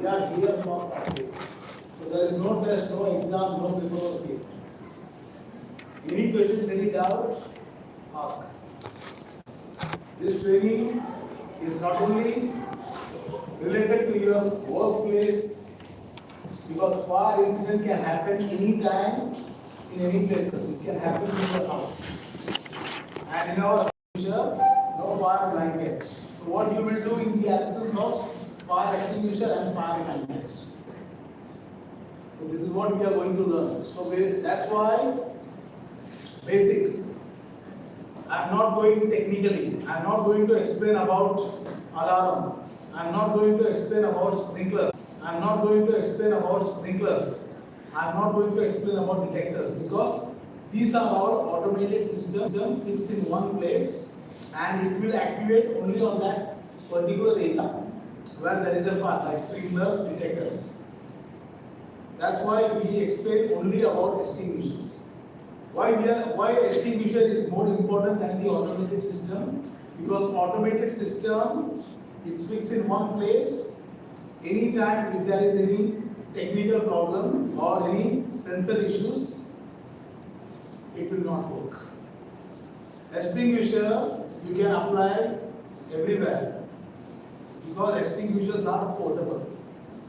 We are here for practice. So there is no test, no exam, no paper here. Any questions, any doubt, ask. This training is not only related to your workplace, because fire incident can happen anytime, in any places. It can happen in your house. And in our future, no fire blanket. So what you will do in the absence of fire extinguisher and fire blankets? So this is what we are going to learn. So that's why basic. I'm not going technically. I'm not going to explain about alarm. I'm not going to explain about sprinklers. I'm not going to explain about sprinklers. I'm not going to explain about detectors, because these are all automated systems fixed in one place, and it will activate only on that particular area where there is a fire, like sprinklers, detectors. That's why we explain only about extinguishers. Why extinguisher is more important than the automated system? Because automated system is fixed in one place. Anytime if there is any technical problem or any sensor issues, it will not work. Extinguisher you can apply everywhere, because extinguishers are portable.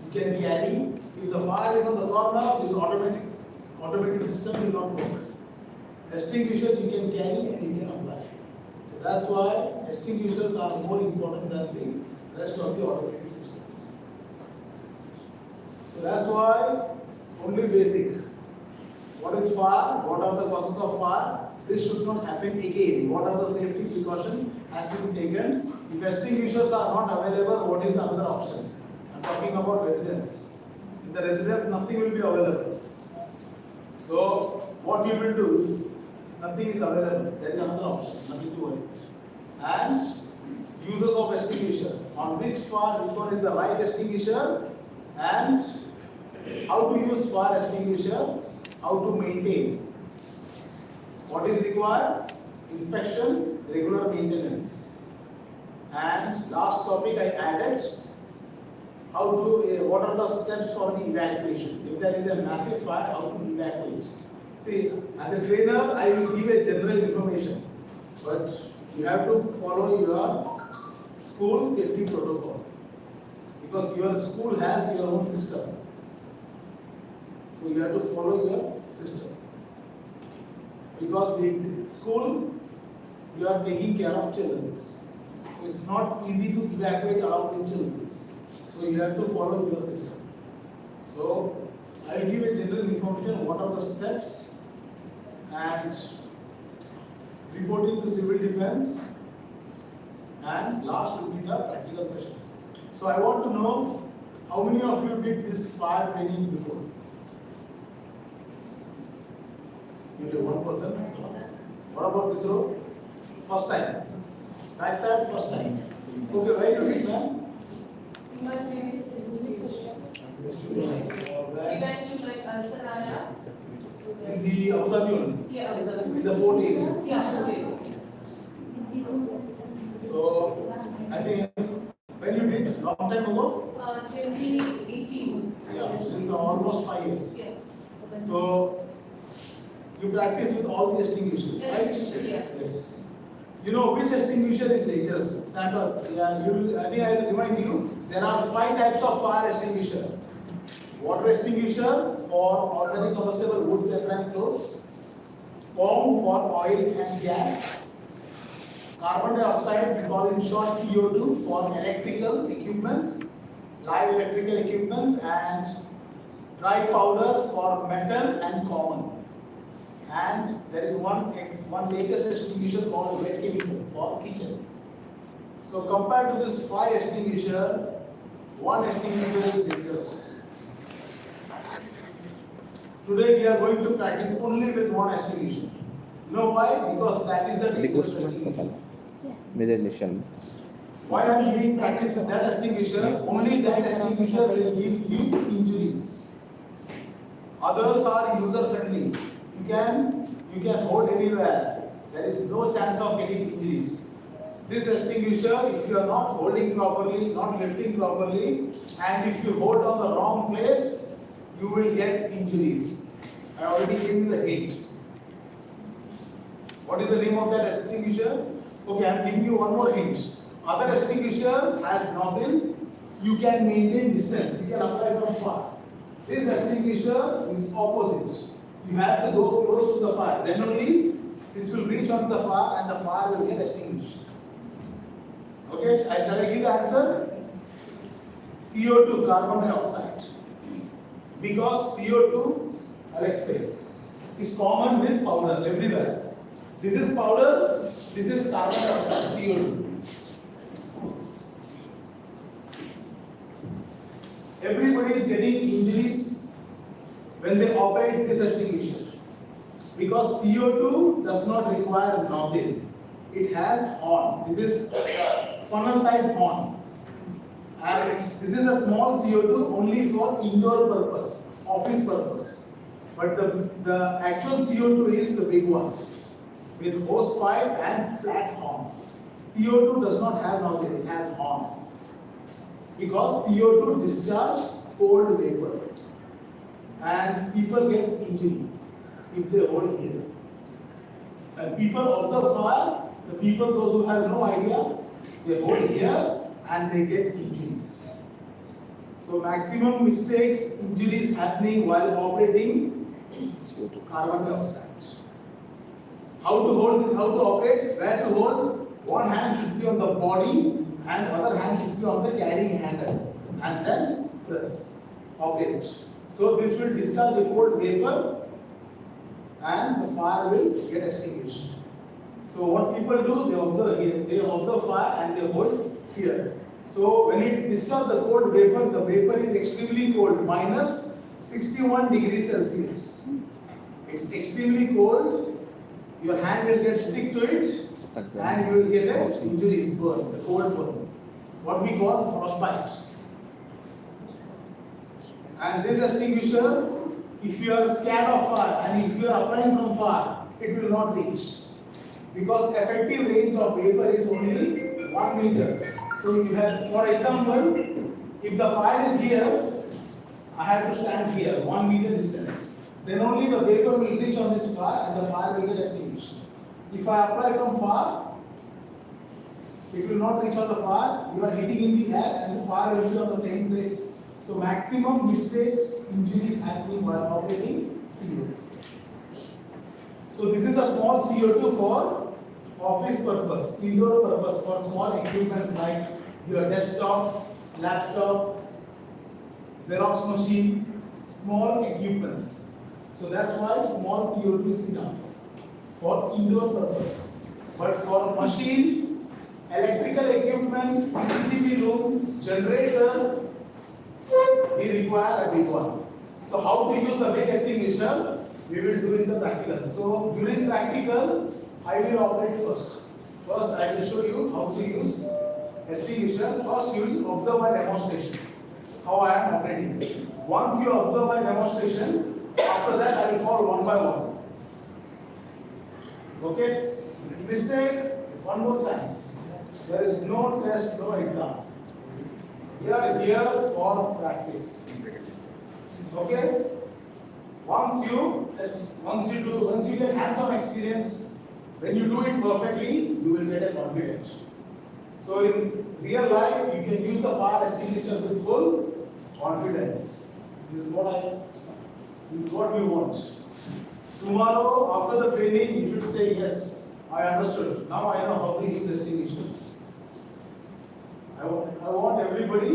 You can carry. If the fire is on the corner, this automatic system will not work. Extinguisher you can carry and you can apply. So that's why extinguishers are more important than the rest of the automatic systems. So that's why only basic. What is fire? What are the causes of fire? This should not happen again. What are the safety precautions has to be taken? If extinguishers are not available, what is the other options? I'm talking about residence. In the residence, nothing will be available. So what you will do if nothing is available? There is another option. Nothing to worry. And uses of extinguisher. On which fire, which one is the right extinguisher, and how to use fire extinguisher, how to maintain. What is required? Inspection, regular maintenance. And last topic I added, how to, what are the steps for the evacuation? If there is a massive fire, how to evacuate? See, as a trainer, I will give a general information, but you have to follow your school safety protocol, because your school has your own system. So you have to follow your system. Because with school, you are taking care of children. So it's not easy to evacuate along with children. So you have to follow your system. So I will give a general information, what are the steps, and reporting to civil defense, and last will be the practical session. So I want to know how many of you did this fire training before? Maybe one person. What about this row? First time. Back side, first time. Okay, where you did that? My previous institution. We went to like Al Sanaya. In the Abu Dhabi only? Yeah, Abu Dhabi. In the port area? Yeah, okay. So, I think, when you did? Long time ago? 2018. Yeah, since almost 5 years. Yeah. So, you practice with all the extinguishers, right? Yeah. Yes. You know which extinguisher is dangerous? Stand up. Yeah, I remind you, there are 5 types of fire extinguisher. Water extinguisher for ordinary combustible wood, paper and clothes. Foam for oil and gas. Carbon dioxide, we call in short CO2 for electrical equipments, live electrical equipments, and dry powder for metal and common. And there is one latest extinguisher called wet chemical for kitchen. So compared to this 5 extinguisher, 1 extinguisher is dangerous. Today we are going to practice only with 1 extinguisher. You know why? Because that is the dangerous extinguisher. Yes. Why are you doing practice with that extinguisher? Only that extinguisher will give you injuries. Others are user friendly. You can hold anywhere. There is no chance of getting injuries. This extinguisher, if you are not holding properly, not lifting properly, and if you hold on the wrong place, you will get injuries. I already gave you the hint. What is the name of that extinguisher? Okay, I am giving you one more hint. Other extinguisher has nozzle. You can maintain distance. You can apply from far. This extinguisher is opposite. You have to go close to the fire. Then only this will reach on the fire and the fire will get extinguished. Okay, shall I give the answer? CO2, carbon dioxide. Because CO2, I'll explain, is common with powder everywhere. This is powder, this is carbon dioxide, CO2. Everybody is getting injuries when they operate this extinguisher. Because CO2 does not require nozzle. It has horn. This is funnel type horn. And this is a small CO2 only for indoor purpose, office purpose. But the actual CO2 is the big one with hose pipe and flat horn. CO2 does not have nozzle, it has horn. Because CO2 discharge cold vapor. And people get injury if they hold here. And people observe fire, the people, those who have no idea, they hold here and they get injuries. So maximum mistakes, injuries happening while operating carbon dioxide. How to hold this, how to operate, where to hold? One hand should be on the body and other hand should be on the carrying handle. And then press, operate. So this will discharge a cold vapor and the fire will get extinguished. So what people do, they observe here, they observe fire and they hold here. So when it discharges the cold vapor, the vapor is extremely cold, minus 61 degrees Celsius. It's extremely cold, your hand will get stick to it and you will get an injuries, burn, the cold burn. What we call frostbite. And this extinguisher, if you are scared of fire and if you are applying from far, it will not reach. Because effective range of vapor is only 1 meter. So you have, for example, if the fire is here, I have to stand here, 1 meter distance. Then only the vapor will reach on this fire and the fire will get extinguished. If I apply from far, it will not reach on the fire. You are hitting in the air and the fire will be on the same place. So maximum mistakes, injuries happening while operating CO2. So this is a small CO2 for office purpose, indoor purpose, for small equipments like your desktop, laptop, Xerox machine, small equipments. So that's why small CO2 is enough for indoor purpose. But for machine, electrical equipment, CCTV room, generator, we require a big one. So how to use the big extinguisher? We will do in the practical. So during practical, I will operate first. First, I will show you how to use extinguisher. First, you will observe my demonstration, how I am operating. Once you observe my demonstration, after that I will call one by one. Okay? Mistake, one more chance. There is no test, no exam. We are here for practice. Okay? Once you get hands-on experience, when you do it perfectly, you will get a confidence. So in real life, you can use the fire extinguisher with full confidence. This is what we want. Tomorrow, after the training, you should say, yes, I understood. Now I know how to use the extinguisher. I want everybody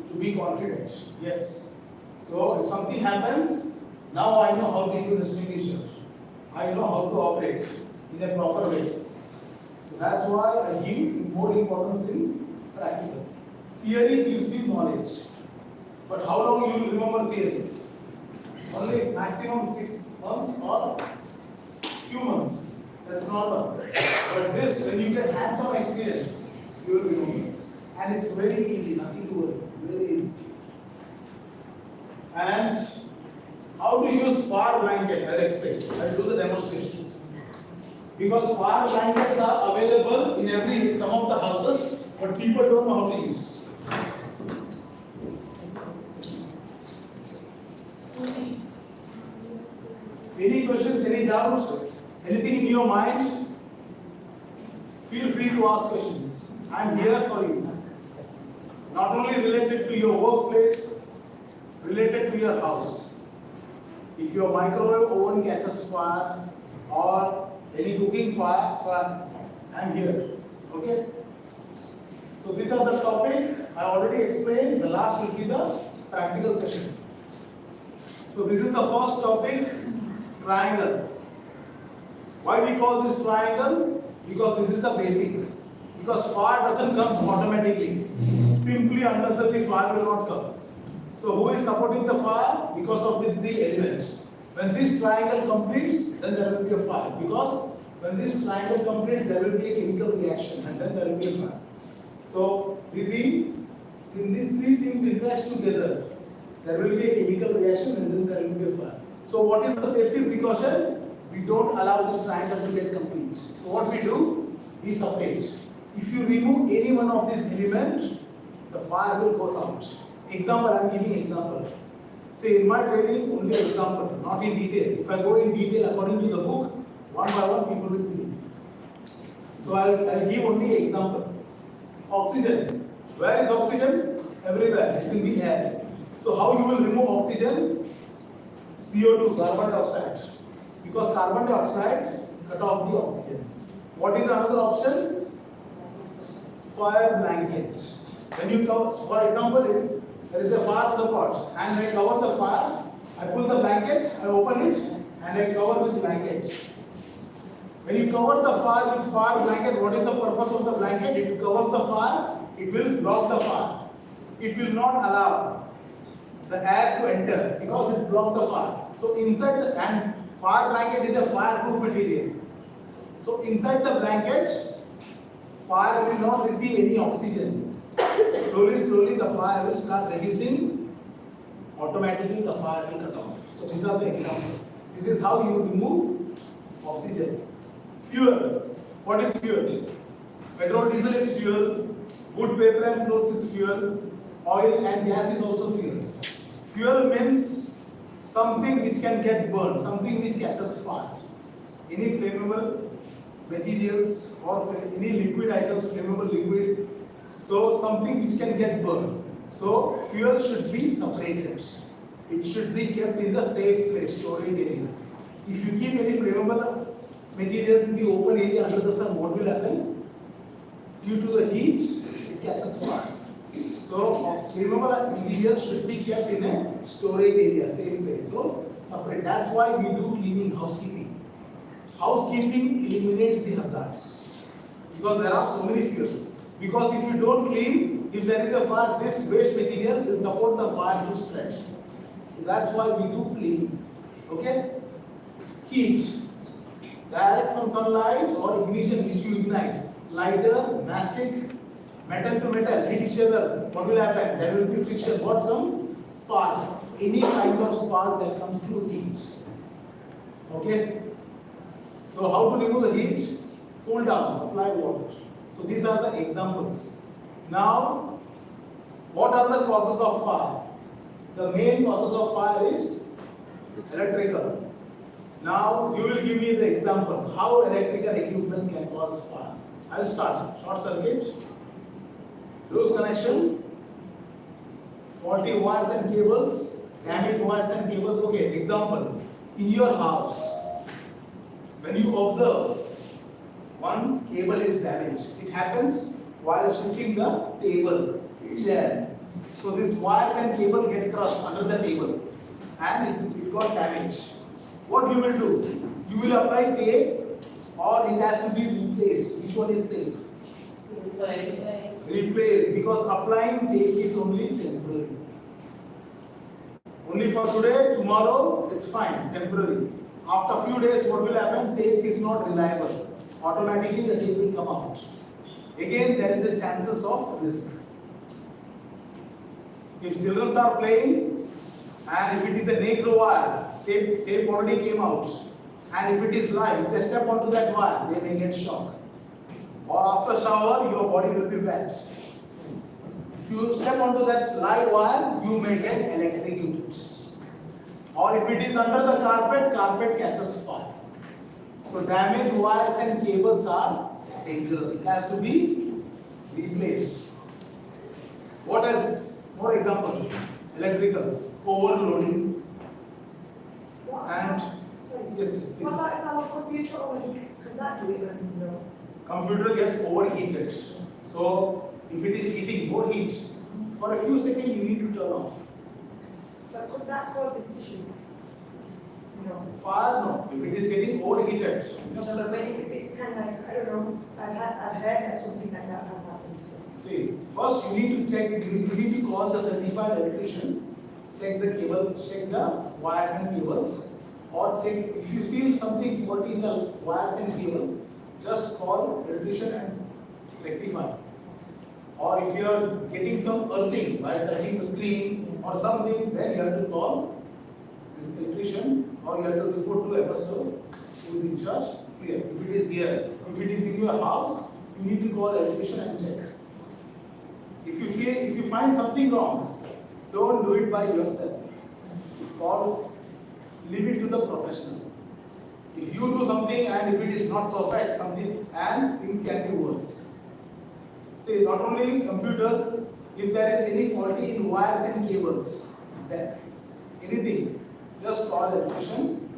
to be confident. Yes. So if something happens, now I know how to use the extinguisher. I know how to operate in a proper way. So that's why I give more importance in practical. Theory gives you knowledge. But how long you will remember theory? Only maximum 6 months or few months. That's normal. But this, when you get hands-on experience, you will remember. And it's very easy, nothing to worry. Very easy. And how to use fire blanket, I'll explain. I'll do the demonstrations. Because fire blankets are available in some of the houses, but people don't know how to use. Any questions, any doubts, anything in your mind? Feel free to ask questions. I am here for you. Not only related to your workplace, related to your house. If your microwave oven catches fire or any cooking fire, I am here. Okay? So these are the topic I already explained. The last will be the practical session. So this is the first topic, triangle. Why we call this triangle? Because this is the basic. Because fire doesn't come automatically. Simply unnecessarily fire will not come. So who is supporting the fire? Because of these three elements. When this triangle completes, then there will be a fire. Because when this triangle completes, there will be a chemical reaction and then there will be a fire. So when these three things interact together, there will be a chemical reaction and then there will be a fire. So what is the safety precaution? We don't allow this triangle to get complete. So what we do? We separate. If you remove any one of these elements, the fire will go out. Example, I am giving example. Say in my training, only example, not in detail. If I go in detail according to the book, one by one people will see. So I'll give only example. Oxygen. Where is oxygen? Everywhere. It's in the air. So how you will remove oxygen? CO2, carbon dioxide. Because carbon dioxide cut off the oxygen. What is another option? Fire blanket. When you cover, for example, there is a fire on the pot and I cover the fire, I pull the blanket, I open it and I cover with blanket. When you cover the fire with fire blanket, what is the purpose of the blanket? It covers the fire, it will block the fire. It will not allow the air to enter because it blocks the fire. So inside the, and fire blanket is a fireproof material. So inside the blanket, fire will not receive any oxygen. Slowly the fire will start reducing. Automatically the fire will cut off. So these are the examples. This is how you remove oxygen. Fuel. What is fuel? Petrol, diesel is fuel. Wood, paper and clothes is fuel. Oil and gas is also fuel. Fuel means something which can get burned, something which catches fire. Any flammable materials or any liquid item, flammable liquid. So something which can get burned. So fuel should be separated. It should be kept in the safe place, storage area. If you keep any flammable materials in the open area under the sun, what will happen? Due to the heat, it catches fire. So flammable materials should be kept in a storage area, safe place. So separate. That's why we do cleaning, housekeeping. Housekeeping eliminates the hazards. Because there are so many fuels. Because if you don't clean, if there is a fire, this waste material will support the fire to spread. So that's why we do clean. Okay? Heat. Direct from sunlight or ignition which you ignite. Lighter, mastic, metal to metal, hit each other. What will happen? There will be friction. What comes? Spark. Any kind of spark that comes through heat. Okay? So how to remove the heat? Cool down, apply water. So these are the examples. Now, what are the causes of fire? The main causes of fire is electrical. Now, you will give me the example how electrical equipment can cause fire. I will start. Short circuit, loose connection, faulty wires and cables, damaged wires and cables. Okay, example. In your house, when you observe, one cable is damaged. It happens while shifting the table, chair. So these wires and cable get crushed under the table and it got damaged. What you will do? You will apply tape or it has to be replaced. Which one is safe? Replace, because applying tape is only temporary. Only for today, tomorrow, it's fine, temporary. After few days, what will happen? Tape is not reliable. Automatically the tape will come out. Again, there is a chances of risk. If children are playing and if it is a necro wire, tape already came out. and if it is live, if they step onto that wire, they may get shock. Or after shower, your body will be wet. If you step onto that live wire, you may get electrocuted. Or if it is under the carpet, carpet catches fire. So damaged wires and cables are dangerous. It has to be replaced. What else? More example. Electrical overloading. And yes, please. What about if our computer overheats? Can that do it? No. Computer gets overheated. So if it is heating more heat, for a few seconds you need to turn off. So could that cause this issue? No. Fire no. If it is getting overheated, just So but if it kind of like, I don't know, I've heard that something like that has happened. see, first you need to check, you need to call the certified electrician, check the cable, check the wires and cables, or check if you feel something faulty in the wires and cables, just call electrician and rectify. Or if you are getting some earthing by touching the screen or something, then you have to call this electrician or you have to report to FSO who is in charge. Clear. If it is here, if it is in your house, you need to call electrician and check. If you find something wrong, don't do it by yourself. Call, leave it to the professional. If you do something and if it is not perfect, something and things can be worse. See, not only computers, if there is any faulty in wires and cables, then anything, just call electrician,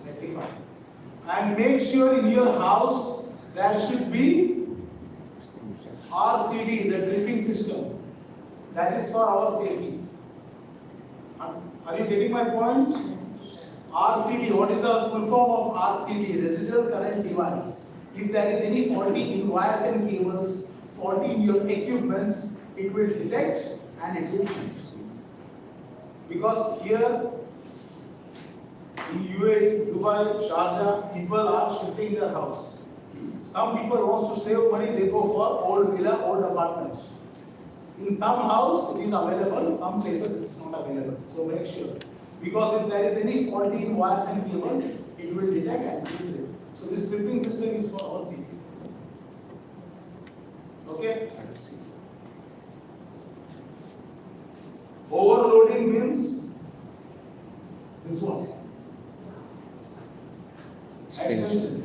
rectify. And make sure in your house there should be RCD, the dripping system. That is for our safety. Are you getting my point? RCD, what is the full form of RCD? Residual current device. If there is any faulty in wires and cables, faulty in your equipments, it will detect and it will fix. Because here in UAE, Dubai, Sharjah, people are shifting their house. Some people want to save money, they go for old villa, old apartments. In some house it is available, some places it's not available. So make sure. Because if there is any faulty in wires and cables, it will detect and it will trip. So this tripping system is for our safety. Okay? Overloading means this one. Extension.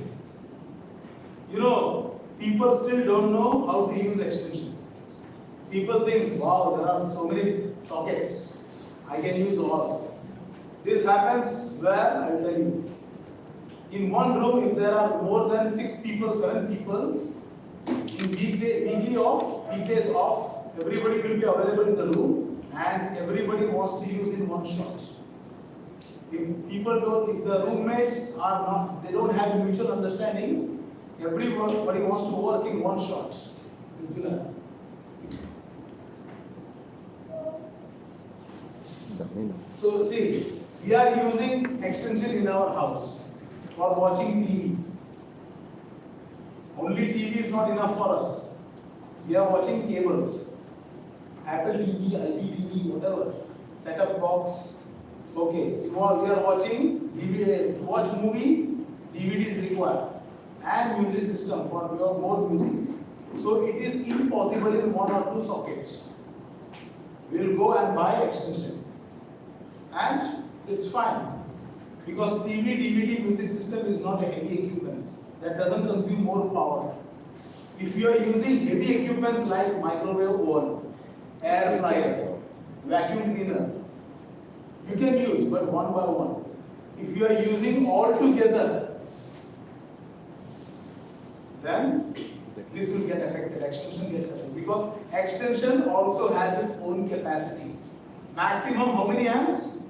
You know, people still don't know how to use extension. People think, wow, there are so many sockets. I can use all. This happens where, I will tell you. In one room, if there are more than 6 people, 7 people, in weekdays off, everybody will be available in the room and everybody wants to use in one shot. If people don't, if the roommates are not, they don't have mutual understanding, everybody wants to work in one shot. This will happen. So see, we are using extension in our house for watching TV. Only TV is not enough for us. We are watching cables, Apple TV, IPTV, whatever, set-up box. Okay, we are watching DVD, to watch movie, DVD is required, and music system for your more music. So it is impossible in 1 or 2 sockets. We will go and buy extension, and it's fine because TV, DVD, music system is not a heavy equipment that doesn't consume more power. If you are using heavy equipments like microwave oven, air fryer, vacuum cleaner, you can use, but one by one. If you are using all together, then this will get affected, extension gets affected. Because extension also has its own capacity. Maximum how many amps?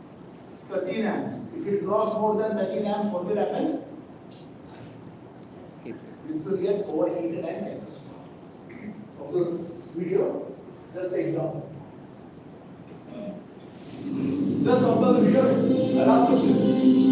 13 amps. If it draws more than 13 amps, what will happen? This will get overheated and catches fire. Observe this video, just an example. Just observe the video. I'll ask questions.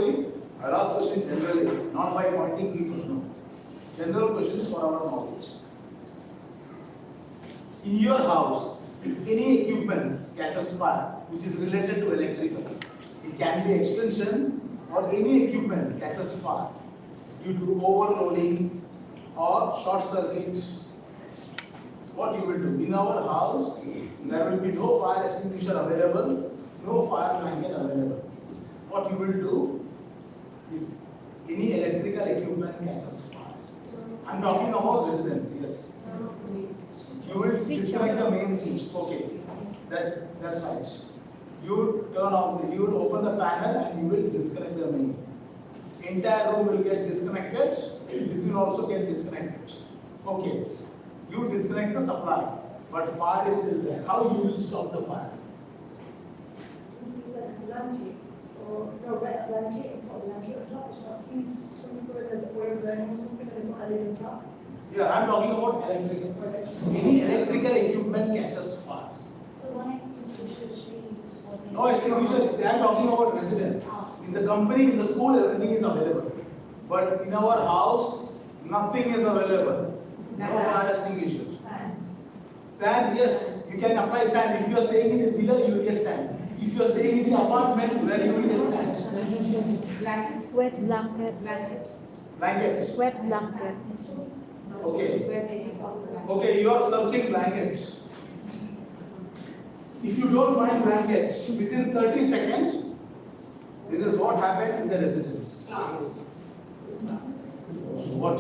generally, I'll ask questions generally, not by pointing people, no. General questions for our knowledge. In your house, if any equipments catches fire, which is related to electrical, it can be extension or any equipment catches fire due to overloading or short circuit, what you will do? In our house, there will be no fire extinguisher available, no fire blanket available. What you will do if any electrical equipment catches fire? I'm talking about residence, yes. You will disconnect the main switch. Okay, that's right. You turn off you will open the panel and you will disconnect the main. Entire room will get disconnected. This will also get disconnected. Okay, you disconnect the supply, but fire is still there. How you will stop the fire? Use a blanket or no, wet blanket or blanket on top. So I've seen some people when there's oil burning or something and they put a lid on top. Yeah, I'm talking about electrical. Any electrical equipment catches fire. The one extinguisher is really used for. No extinguisher. I'm talking about residence. In the company, in the school, everything is available. But in our house, nothing is available. No fire extinguisher. Sand, yes, you can apply sand. If you are staying in the villa, you will get sand. If you are staying in the apartment, where you will get sand? Blanket. Wet blanket. Blanket. Blankets. Wet blanket. Okay. Okay, you are searching blankets. If you don't find blankets within 30 seconds, this is what happened in the residence. What?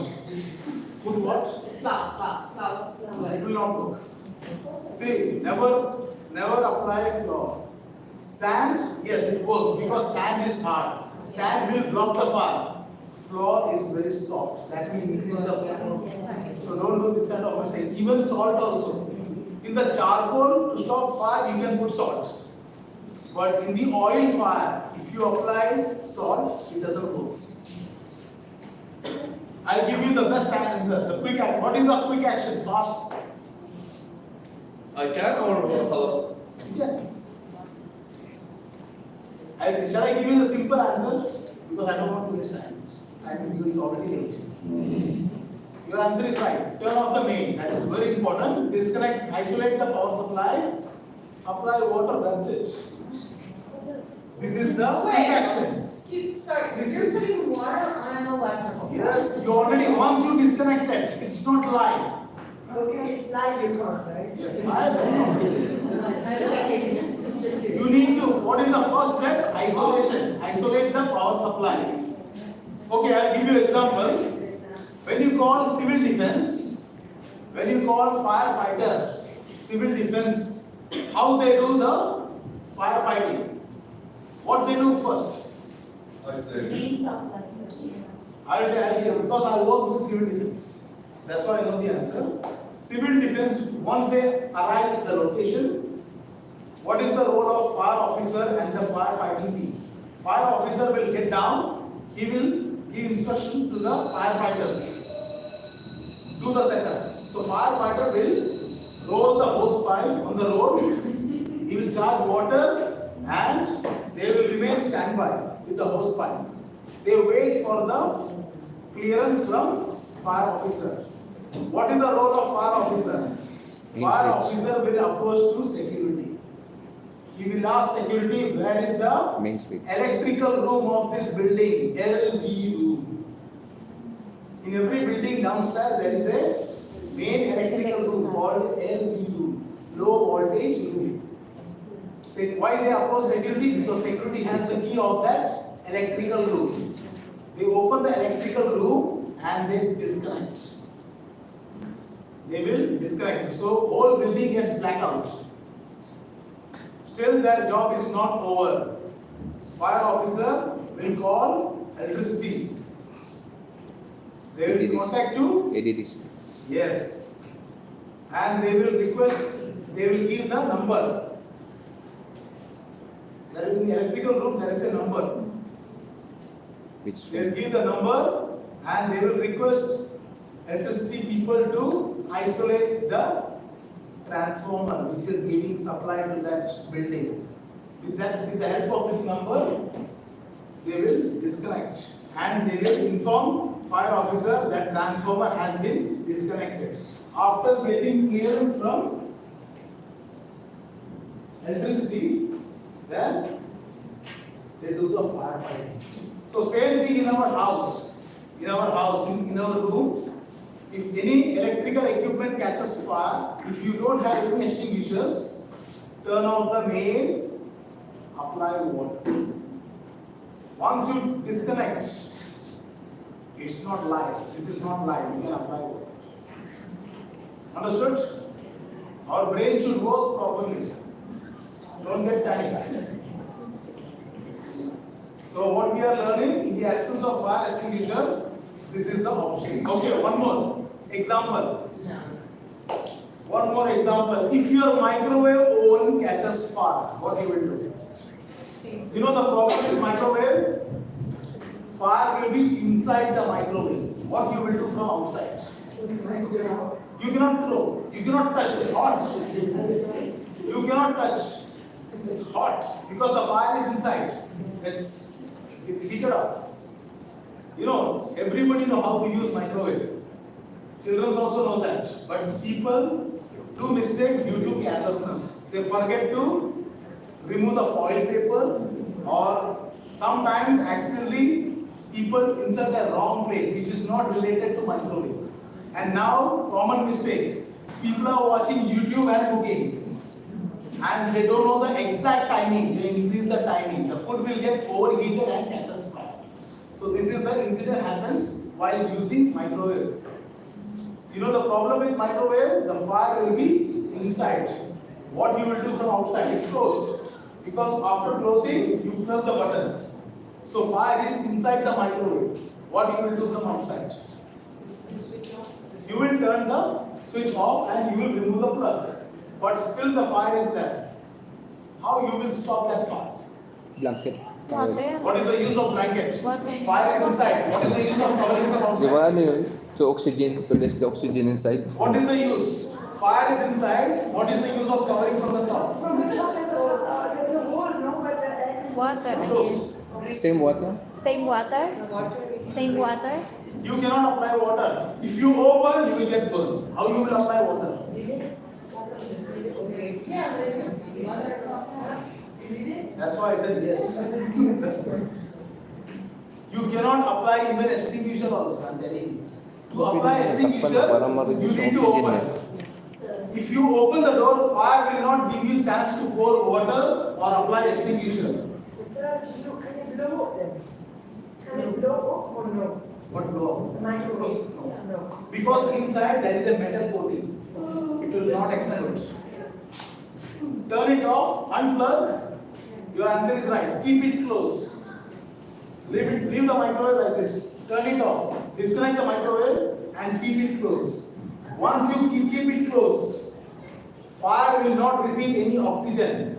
Put what? Flower. It will not work. See, never apply flour. Sand, yes, it works because sand is hard. Sand will block the fire. Flour is very soft. That will increase the fire. So don't do this kind of mistake. Even salt also. In the charcoal, to stop fire, you can put salt. But in the oil fire, if you apply salt, it doesn't work. I'll give you the best answer. The quick action. What is the quick action? Fast. I can or hello? Yeah. Shall I give you the simple answer? Because I don't want to waste time. Time is already late. Your answer is right. Turn off the main. That is very important. Disconnect, isolate the power supply. Apply water. That's it. This is the quick action. Sorry, This you're is- putting water on an electrical. Yes, you already once you disconnect it. It's not live. But if it's live, you can't, right? Yes, live. You need to. What is the first step? Isolation. Isolate the power supply. Okay, I'll give you an example. When you call civil defense, when you call firefighter, civil defense, how they do the firefighting? What they do first? Grease up like I'll tell you because I work with civil defense. That's why I know the answer. Civil defense, once they arrive at the location, what is the role of fire officer and the firefighting team? Fire officer will get down, he will give instruction to the firefighters. Do the setup. So firefighter will roll the hose pipe on the road, he will charge water and they will remain standby with the hose pipe. They wait for the clearance from fire officer. What is the role of fire officer? Fire officer will approach to security. He will ask security, where is the Main switch. electrical room of this building? LV room. In every building downstairs there is a main electrical room called LV room, low voltage room. Say why they approach security? Because security has the key of that electrical room. They open the electrical room and they disconnect. They will disconnect. So whole building gets blackout. Still their job is not over. Fire officer will call electricity. They will contact to ADDC. yes. And they will request, they will give the number. There is in the electrical room, there is a number. Which They will give the number and they will request electricity people to isolate the transformer which is giving supply to that building. With the help of this number, they will disconnect and they will inform fire officer that transformer has been disconnected. After getting clearance from electricity, then they do the firefighting. So same thing in our house, in our room. If any electrical equipment catches fire, if you don't have any extinguishers, turn off the main, apply water. Once you disconnect, it's not live. This is not live. You can apply water. Understood? Our brain should work properly. Don't get panicked. So what we are learning, in the absence of fire extinguisher, this is the option. Okay, one more example. One more example. If your microwave oven catches fire, what you will do? You know the problem with microwave? Fire will be inside the microwave. What you will do from outside? You cannot throw. You cannot touch. It's hot. You cannot touch. It's hot because the fire is inside. It's heated up. You know, everybody know how to use microwave. Children also know that. But people do mistake due to carelessness. They forget to remove the foil paper, or sometimes accidentally people insert the wrong plate which is not related to microwave. And now, common mistake. People are watching YouTube and cooking. And they don't know the exact timing. They increase the timing. The food will get overheated and catches fire. So this is the incident happens while using microwave. You know the problem with microwave? The fire will be inside. What you will do from outside? It's closed. Because after closing, you press the button. So fire is inside the microwave. What you will do from outside? You will turn the switch off and you will remove the plug. But still the fire is there. How you will stop that fire? Blanket. What is the use of blanket? Fire is inside. What is the use of covering from outside? Gimana yun? To oxygen, to release the oxygen inside. What is the use? Fire is inside. What is the use of covering from the top? From the top there's a hole, no, but the air. Water. It's closed. Same water? Same water? Same water? You cannot apply water. If you open, you will get burned. How you will apply water? That's why I said yes. That's good. You cannot apply even extinguisher also, I'm telling you. To apply extinguisher, you need to open. If you open the door, fire will not give you chance to pour water or apply extinguisher. Sir, can you blow up then? Can it blow up or no? What blow? The microwave? No. No. Because inside there is a metal coating. It will not explode. Turn it off, unplug. Your answer is right. Keep it close. Leave the microwave like this. Turn it off. Disconnect the microwave and keep it close. Once you keep it close, fire will not receive any oxygen.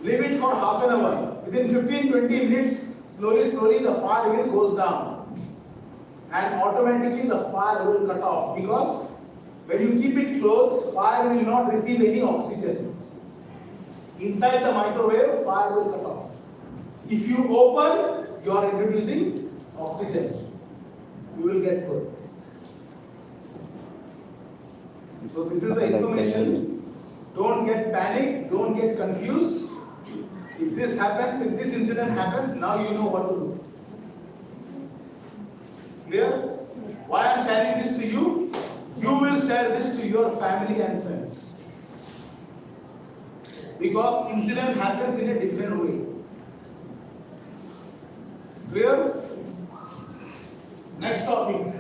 Leave it for half an hour. Within 15-20 minutes, slowly the fire will goes down. And automatically the fire will cut off, because when you keep it close, fire will not receive any oxygen. Inside the microwave, fire will cut off. If you open, you are introducing oxygen. You will get good. So this is the information. Don't get panic, don't get confused. If this happens, if this incident happens, now you know what to do. Clear? Why I am sharing this to you? You will share this to your family and friends. Because incident happens in a different way. Clear? Next topic.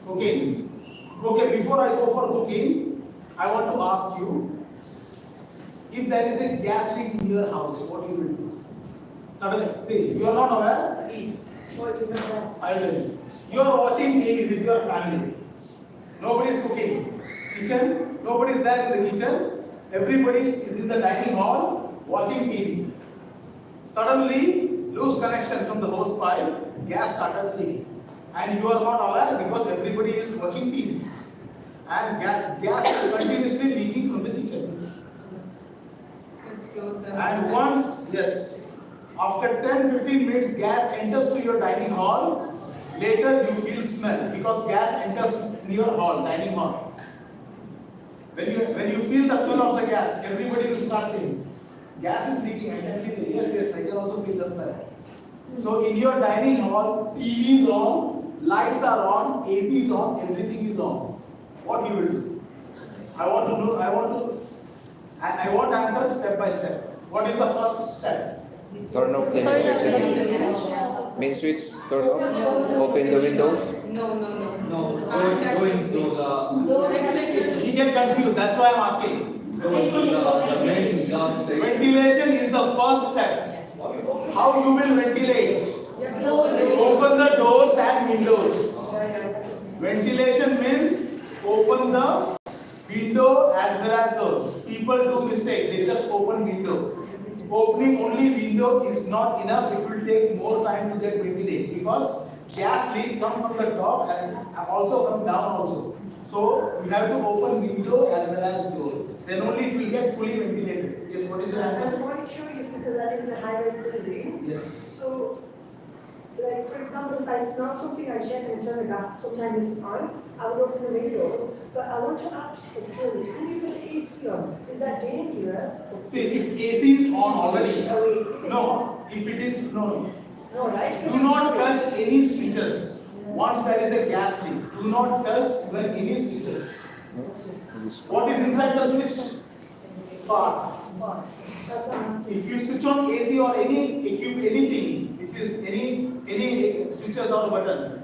Cooking. Okay, before I go for cooking, I want to ask you, if there is a gas leak in your house, what you will do? Suddenly, see, you are not aware? I will tell you. You are watching TV with your family. Nobody is cooking. Kitchen, nobody is there in the kitchen. Everybody is in the dining hall watching TV. Suddenly, lose connection from the hose pipe, gas started leaking. And you are not aware because everybody is watching TV. And gas is continuously leaking from the kitchen. close the. And once, yes, after 10-15 minutes, gas enters to your dining hall. Later, you feel smell because gas enters in your hall, dining hall. When you feel the smell of the gas, everybody will start saying, gas is leaking. I can feel it. Yes, I can also feel the smell. So in your dining hall, TV is on, lights are on, AC is on, everything is on. What you will do? I want answers step by step. What is the first step? Turn off the electricity. Main switch, turn off. Open the windows. No. No, going to He get confused. That's why I'm asking. the main gas station. Ventilation is the first step. How you will ventilate? Open the doors and windows. Ventilation means open the window as well as door. People do mistake. They just open window. Opening only window is not enough. It will take more time to get ventilated because gas leak comes from the top and also from down also. So you have to open window as well as door. Then only it will get fully ventilated. Yes, what is your I'm answer? quite curious because I live in a high-rise building. Yes. So, like for example, if I smell something, I check and turn the gas. Sometimes it's on. I would open the windows. But I want to ask you some curious. When you put the AC on, is that dangerous? See, if AC is on already, Oh, wait, if it's no. off. If it is no, No, right? do not touch any switches. Once there is a gas leak, do not touch even any switches. What is inside the switch? Spark. That's what I'm asking. If you switch on AC or anything, which is any switches or button,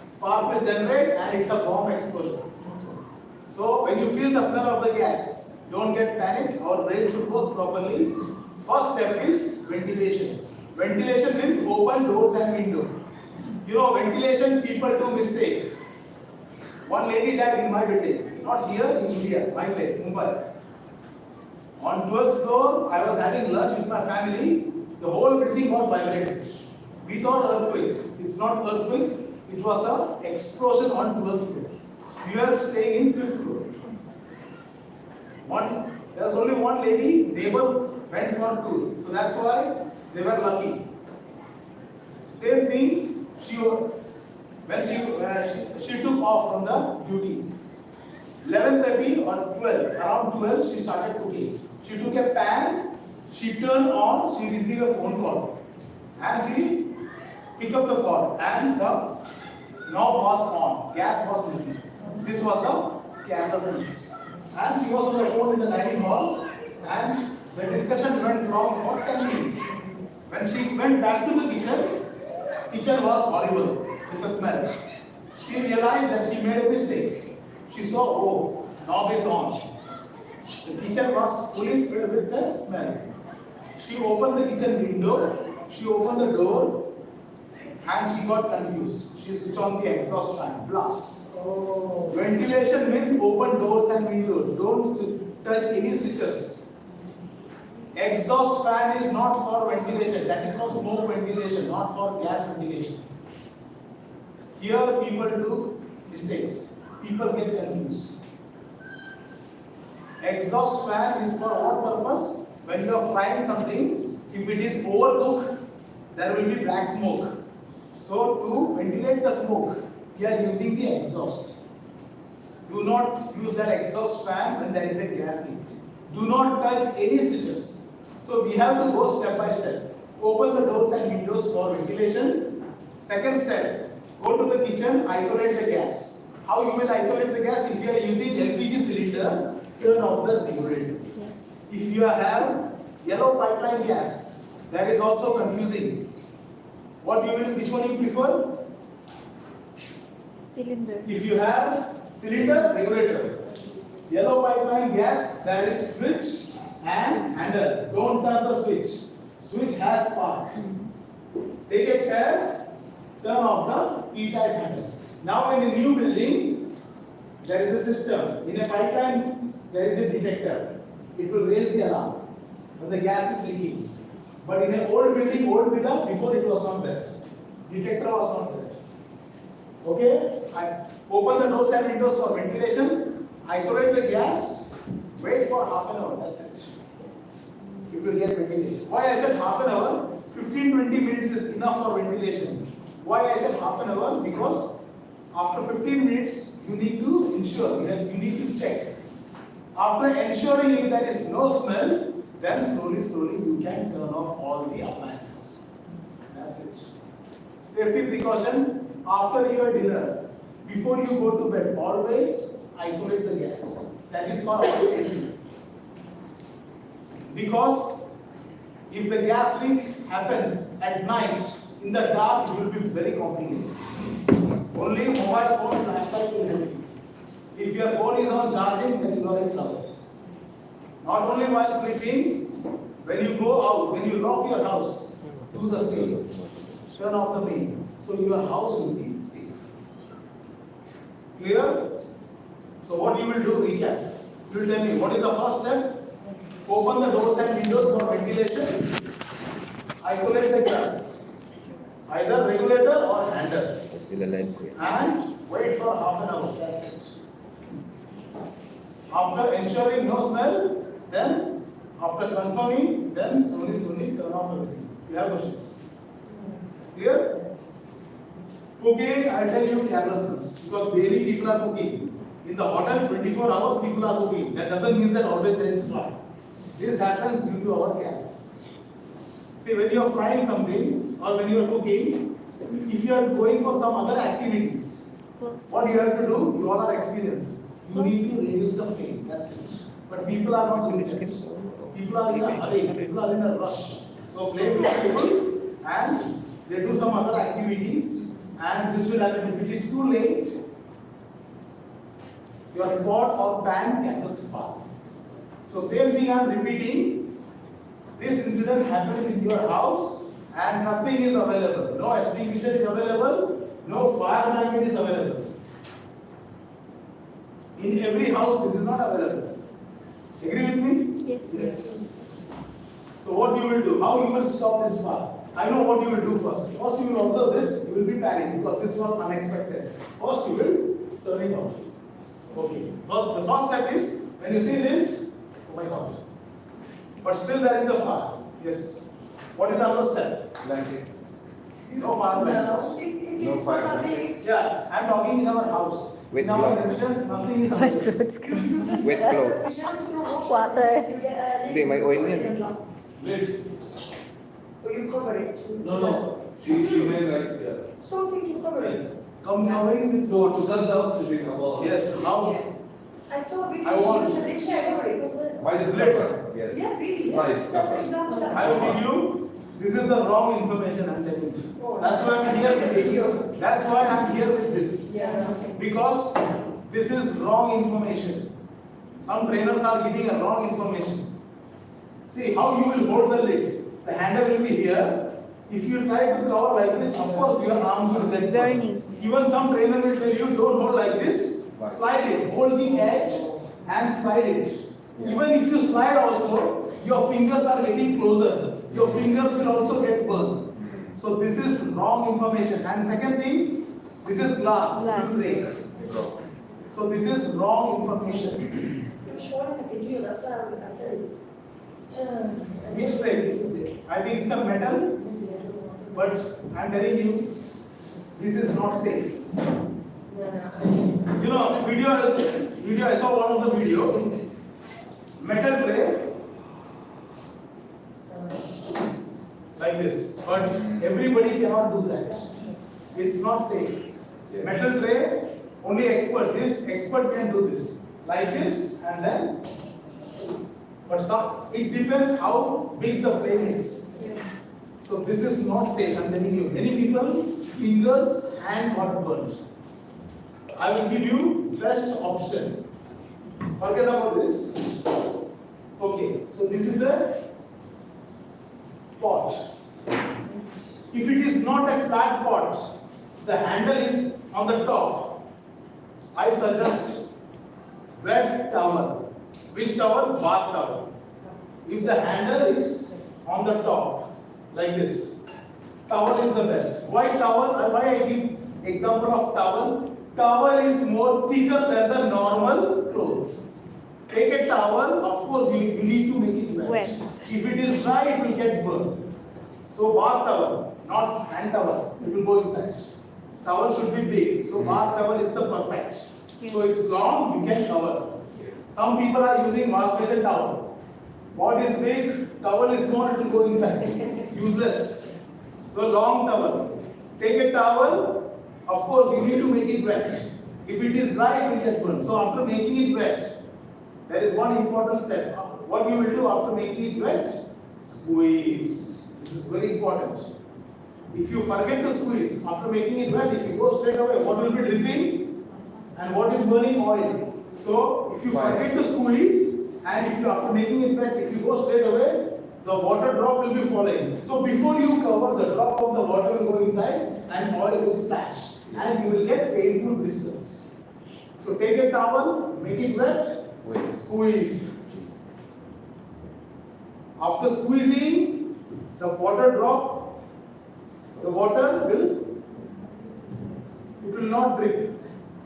spark will generate and it's a bomb explosion. So when you feel the smell of the gas, don't get panic. Our brain should work properly. First step is ventilation. Ventilation means open doors and window. You know, ventilation, people do mistake. One lady died in my building, not here in India, my place, Mumbai. On 12th floor, I was having lunch with my family. The whole building got vibrated. We thought earthquake. It's not earthquake. It was an explosion on 12th floor. We were staying in 5th floor. There was only one lady. Neighbor went for tour, so that's why they were lucky. Same thing. When she took off from the duty. 11:30 or 12, around 12, she started cooking. She took a pan, she turned on, she received a phone call. And she picked up the call and the knob was on, gas was leaking. This was the carelessness. And she was on the phone in the dining hall and the discussion went wrong for 10 minutes. When she went back to the kitchen was horrible with the smell. She realized that she made a mistake. She saw, oh, knob is on. The kitchen was fully filled with the smell. She opened the kitchen window, she opened the door, and she got confused. She switched on the exhaust fan, blast. Oh. Ventilation means open doors and windows. Don't touch any switches. Exhaust fan is not for ventilation, that is for smoke ventilation, not for gas ventilation. Here people do mistakes. People get confused. Exhaust fan is for what purpose? When you are frying something, if it is overcooked, there will be black smoke. So to ventilate the smoke, we are using the exhaust. Do not use that exhaust fan when there is a gas leak. Do not touch any switches. So we have to go step by step. Open the doors and windows for ventilation. Second step, go to the kitchen, isolate the gas. How you will isolate the gas? If you are using LPG cylinder, turn off the regulator. If you have yellow pipeline gas, that is also confusing. Which one you prefer? Cylinder. If you have cylinder, regulator. Yellow pipeline gas, there is switch and handle. Don't touch the switch. Switch has spark. Take a chair, turn off the P-type handle. Now in a new building, there is a system. In a pipeline, there is a detector. It will raise the alarm when the gas is leaking. But in an old building, old villa, before it was not there. Detector was not there. Okay? I open the doors and windows for ventilation, isolate the gas, wait for half an hour, that's it. it will get ventilated. Why I said half an hour? 15-20 minutes is enough for ventilation. Why I said half an hour? Because after 15 minutes, you need to ensure, you need to check. After ensuring if there is no smell, then slowly you can turn off all the appliances. That's it. Safety precaution, after your dinner, before you go to bed, always isolate the gas. That is for our safety. Because if the gas leak happens at night, in the dark, it will be very complicated. Only mobile phone flashlight will help you. If your phone is on charging, then you are in trouble. Not only while sleeping, when you go out, when you lock your house, do the same. Turn off the main, so your house will be safe. Clear? So what you will do, recap. You will tell me, what is the first step? Open the doors and windows for ventilation. Isolate the gas. Either regulator or handle. And wait for half an hour. That's it. After ensuring no smell, then after confirming, then slowly turn off everything. You have questions? Clear? Cooking, I'll tell you carelessness. Because daily people are cooking. In the hotel, 24 hours people are cooking. That doesn't mean that always there is fly. This happens due to our carelessness. See, when you are frying something or when you are cooking, if you are going for some other activities, what you have to do, you all are experienced. You need to reduce the flame. That's it. But people are not doing that. People are in a hurry. People are in a rush. So flame is stable and they do some other activities, and this will happen. If it is too late, your pot or pan catches fire. So same thing I am repeating. This incident happens in your house and nothing is available. No extinguisher is available. No fire blanket is available. In every house, this is not available. Agree with me? Yes. So what you will do? How you will stop this fire? I know what you will do first. First you will observe this, you will be panicking because this was unexpected. First you will turn it off. Okay. So the first step is, when you see this, oh my God. But still there is a fire. Yes. What is the other step? Blanket. No fire blanket. No, if No it's fire not blanket. big, Yeah, I am talking in our house. With in our gloves. residence, nothing is available. you just With clothes. Water. Hindi, may oil yan. Lid. Or you cover it. No. She made like Something to cover it. Come covering with to shut the oxygen about. Yes, how? I saw a video, I want- use the lid to cover it. Why this letter? Yes. Yeah, really. Right. So for example, that. I will give you, this is the wrong information I'm telling you. Oh, That's why I'm I here saw the with this. video. That's why I'm here with this. Yeah. Because this is wrong information. Some trainers are giving a wrong information. See how you will hold the lid. The handle will be here. If you try to cover like this, of course your arms will get burning. Even some trainer will tell you don't hold like this. Slide it. Hold the edge and slide it. Even if you slide also, your fingers are getting closer. Your fingers will also get burned. So this is wrong information. And second thing, this is glass. It will break. So this is wrong information. You're showing the video, that's why I said it. Which break? I think it's a metal, but I'm telling you, this is not safe. You know, video. I saw one of the video. Metal tray, like this. But everybody cannot do that. It's not safe. Metal tray, only expert. This expert can do this. Like this, and then. But it depends how big the flame is. So this is not safe. I'm telling you. Many people, fingers, hand got burnt. I will give you best option. Forget about this. Okay, so this is a pot. If it is not a flat pot, the handle is on the top. I suggest wet towel. Which towel? Bath towel. If the handle is on the top, like this, towel is the best. Why towel? Why I give example of towel? Towel is more thicker than the normal clothes. Take a towel, of course you need to make it wet. If it is dry, it will get burned. So bath towel, not hand towel, it will go inside. Towel should be big, so bath towel is the perfect. So it's long, you can cover. Some people are using wash basin towel. What is big, towel is small, it will go inside. Useless. So long towel. Take a towel, of course you need to make it wet. If it is dry, it will get burned. So after making it wet, there is one important step. What you will do after making it wet? Squeeze. This is very important. If you forget to squeeze after making it wet, if you go straight away, what will be dripping and what is burning? Oil. So if you forget to squeeze and if you after making it wet, if you go straight away, the water drop will be falling. So before you cover, the drop of the water will go inside and oil will splash and you will get painful blisters. So take a towel, make it wet, squeeze. After squeezing, the water drop, the water it will not drip.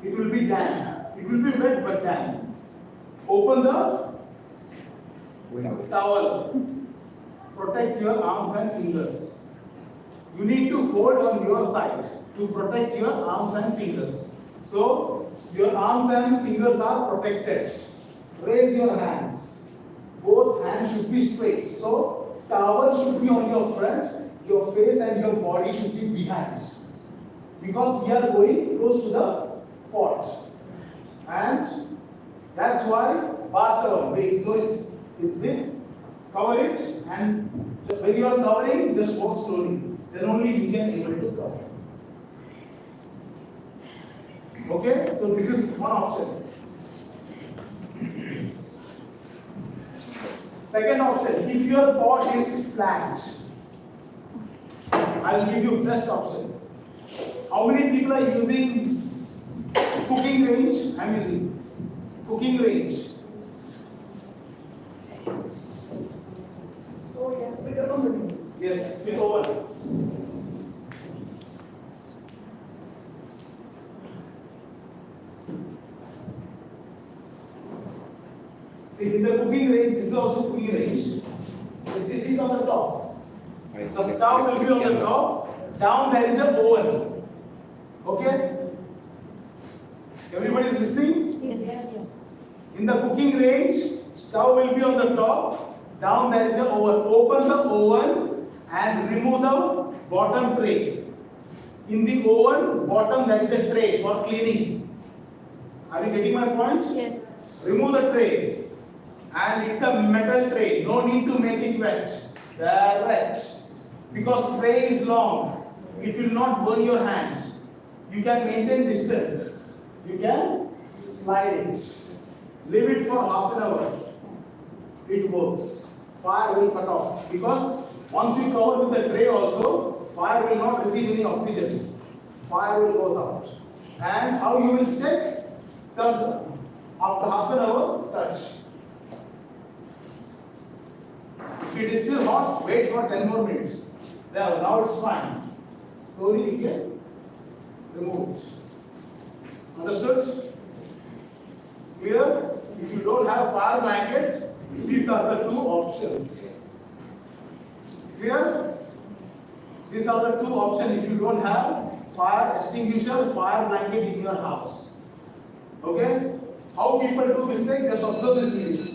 It will be damp. It will be wet but damp. Open the towel. Protect your arms and fingers. You need to fold on your side to protect your arms and fingers. So, your arms and fingers are protected. Raise your hands. Both hands should be straight. So, towel should be on your front, your face and your body should be behind. Because we are going close to the pot. And that's why bath towel big. So, it's big. Cover it and when you are covering, just walk slowly. Then only you can able to cover. Okay, so this is one option. Second option, if your pot is flat, I will give you best option. How many people are using cooking range? I am using cooking range. Oh yeah, with the oven. Yes, with oven. See, in the cooking range, this is also cooking range. It is on the top. The stove will be on the top. Down there is a oven. Okay? Everybody is listening? Yes. In the cooking range, stove will be on the top. Down there is a oven. Open the oven and remove the bottom tray. In the oven, bottom there is a tray for cleaning. Are you getting my point? Yes. Remove the tray. And it's a metal tray. No need to make it wet. Direct. Because tray is long. It will not burn your hands. You can maintain distance. You can slide it. Leave it for half an hour. It works. Fire will cut off. Because once you cover with the tray also, fire will not receive any oxygen. Fire will go out. And how you will check? Touch. After half an hour, touch. If it is still hot, wait for 10 more minutes. There, now it's fine. Slowly you can remove it. Understood? Clear? If you don't have fire blankets, these are the two options. Clear? These are the two options if you don't have fire extinguisher, fire blanket in your house. Okay? How people do mistake? Just observe this video.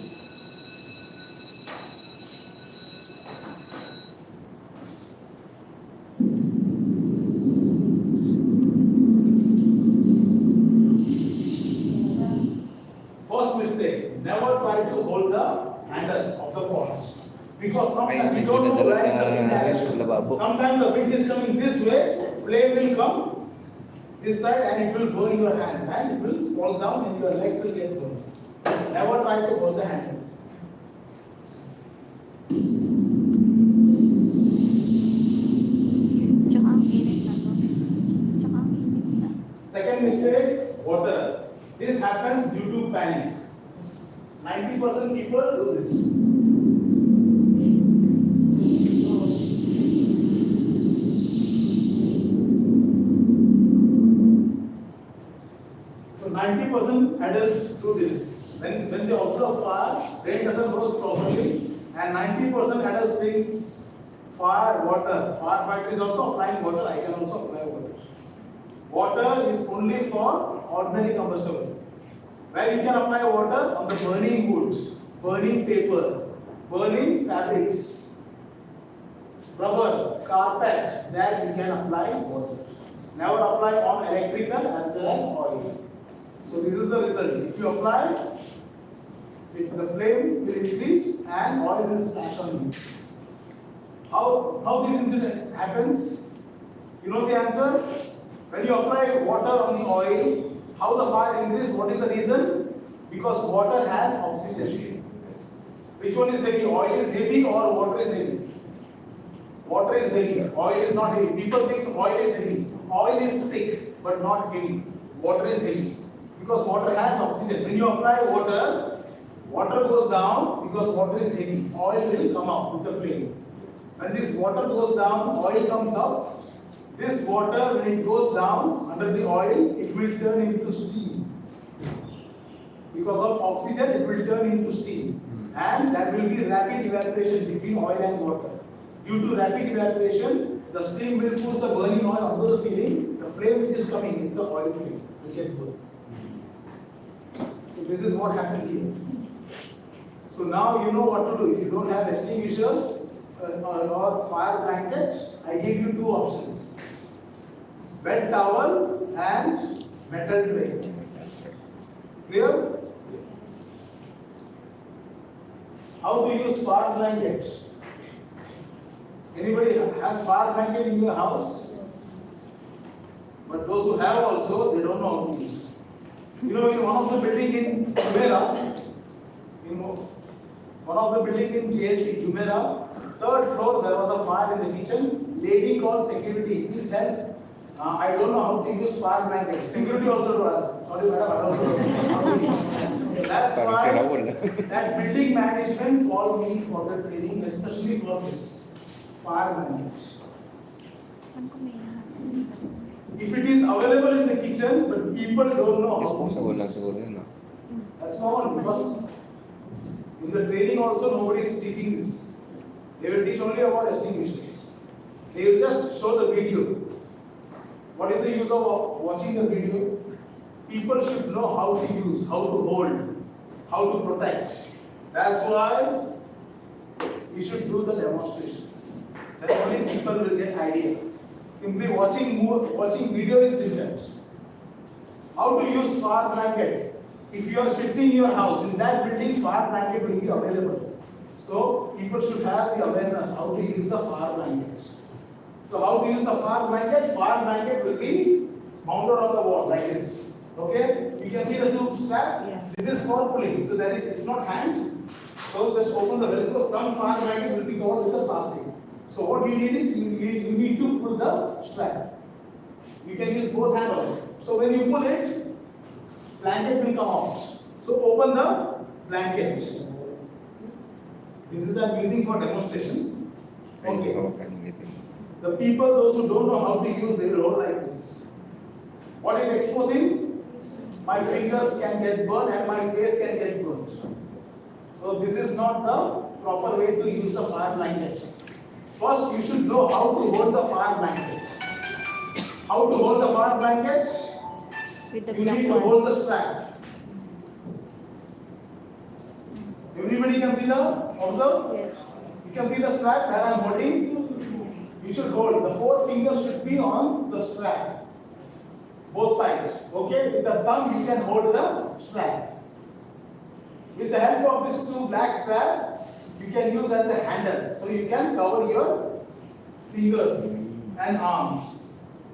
First mistake, never try to hold the handle of the pot. Because sometimes you don't know where is the wind direction. Sometimes the wind is coming this way, flame will come this side and it will burn your hands and it will fall down and your legs will get burned. Never try to hold the handle. Second mistake, water. This happens due to panic. 90% people do this. So 90% adults do this. when they observe fire, brain doesn't work properly, and 90% adults thinks fire, water. Firefighter is also applying water. I can also apply water. Water is only for ordinary combustible. Where you can apply water on the burning wood, burning paper, burning fabrics, rubber, carpet. There you can apply water. Never apply on electrical as well as oil. So this is the result. If you apply, the flame will increase and oil will splash on you. How this incident happens? You know the answer? When you apply water on the oil, how the fire increases? What is the reason? Because water has oxygen. Which one is heavy? Oil is heavy or water is heavy? Water is heavy. Oil is not heavy. People think oil is heavy. Oil is thick but not heavy. Water is heavy. Because water has oxygen. When you apply water, water goes down because water is heavy. Oil will come out with the flame. When this water goes down, oil comes out. This water, when it goes down under the oil, it will turn into steam. Because of oxygen, it will turn into steam. And there will be rapid evaporation between oil and water. Due to rapid evaporation, the steam will push the burning oil onto the ceiling. The flame which is coming, it's an oil flame. Will get burned. So this is what happened here. So now you know what to do. If you don't have extinguisher or fire blanket, I give you two options. Wet towel and metal tray. Clear? How to use fire blanket? Anybody has fire blanket in your house? But those who have also, they don't know how to use. You know, in one of the building in Jumeirah, one of the building in JLT, Jumeirah, third floor, there was a fire in the kitchen. Lady called security, please help. I don't know how to use fire blanket. Security also does. Sorry, madam, I don't know how to use. That's why that building management called me for the training, especially for this fire blanket. If it is available in the kitchen, but people don't know how to use. That's common because in the training also nobody is teaching this. They will teach only about extinguishers. They will just show the video. What is the use of watching the video? People should know how to use, how to hold, how to protect. That's why we should do the demonstration. Then only people will get idea. Simply watching video is different. How to use fire blanket? If you are shifting your house, in that building, fire blanket will be available. So people should have the awareness how to use the fire blanket. So how to use the fire blanket? Fire blanket will be mounted on the wall like this. Okay? You can see the tube strap. Yes. This is for pulling. So it's not hand. So just open the velcro. Some fire blanket will be covered with the plastic. So what you need is you need to pull the strap. You can use both hands also. So when you pull it, blanket will come out. So open the blanket. This is I'm using for demonstration. Okay. The people, those who don't know how to use, they will hold like this. What is exposing? My fingers can get burned and my face can get burned. So this is not the proper way to use the fire blanket. First, you should know how to hold the fire blanket. How to hold the fire blanket? With the You black need to one. hold the strap. Everybody can see the, observe? Yes. You can see the strap where I am holding. You should hold. The four fingers should be on the strap. Both sides. Okay? With the thumb you can hold the strap. With the help of this two black strap, you can use as a handle. So you can cover your fingers and arms.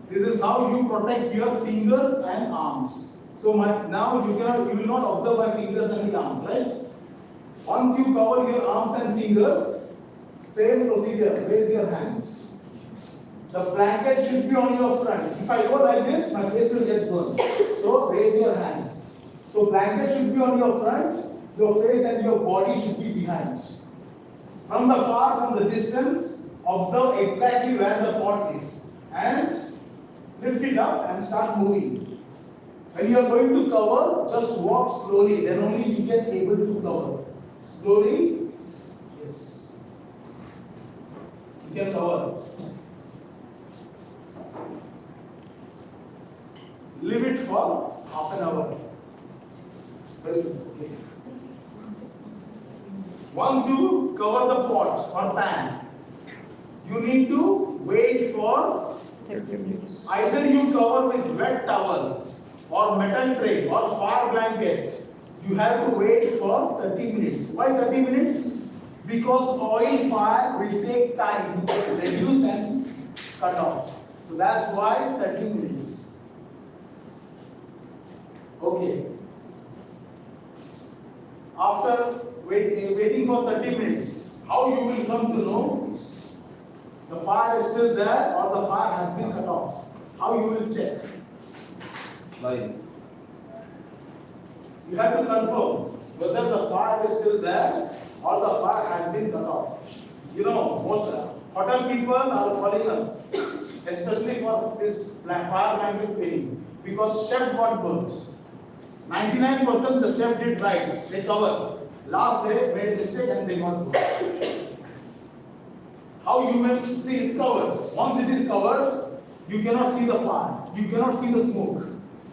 This is how you protect your fingers and arms. So now you will not observe my fingers and the arms, right? Once you cover your arms and fingers, same procedure, raise your hands. The blanket should be on your front. If I go like this, my face will get burned. So raise your hands. So blanket should be on your front, your face and your body should be behind. From the distance, observe exactly where the pot is and lift it up and start moving. When you are going to cover, just walk slowly, then only you get able to cover. Slowly, yes. You can cover. Leave it for half an hour. Very good. Okay. Once you cover the pot or pan, you need to wait for 30 minutes. either you cover with wet towel or metal tray or fire blanket. You have to wait for 30 minutes. Why 30 minutes? Because oil fire will take time to reduce and cut off. So that's why 30 minutes. Okay. After waiting for 30 minutes, how you will come to know the fire is still there or the fire has been cut off? How you will check? Slide. You have to confirm whether the fire is still there or the fire has been cut off. You know, most hotel people are calling us, especially for this fire blanket training, because chef got burnt. 99% the chef did right, they covered. Last day made mistake and they got burnt. How you will see it's covered? Once it is covered, you cannot see the fire, you cannot see the smoke.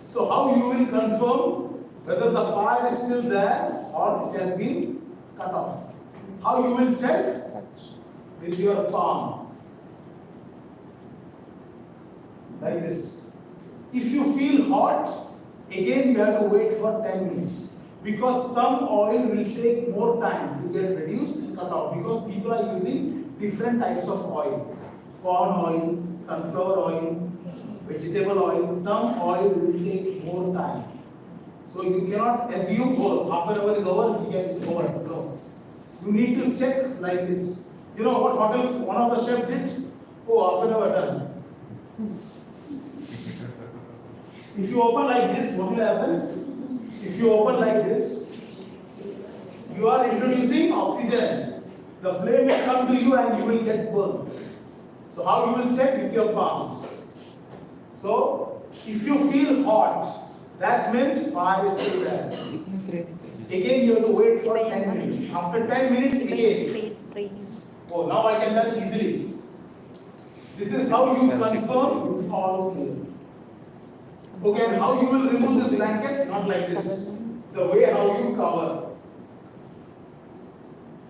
So how you will confirm whether the fire is still there or it has been cut off? How you will check? Touch. With your palm. Like this. If you feel hot, again you have to wait for 10 minutes. Because some oil will take more time to get reduced and cut off. Because people are using different types of oil. Corn oil, sunflower oil, vegetable oil. Some oil will take more time. So you cannot assume, oh, half an hour is over, it's over. No. You need to check like this. You know what hotel one of the chef did? Oh, half an hour done. If you open like this, what will happen? If you open like this, you are introducing oxygen. The flame will come to you and you will get burned. So how you will check? With your palm. So if you feel hot, that means fire is still there. Again you have to wait for 10 minutes. After 10 minutes again. Oh, now I can touch easily. This is how you confirm it's all clear. Okay, and how you will remove this blanket? Not like this. The way how you cover.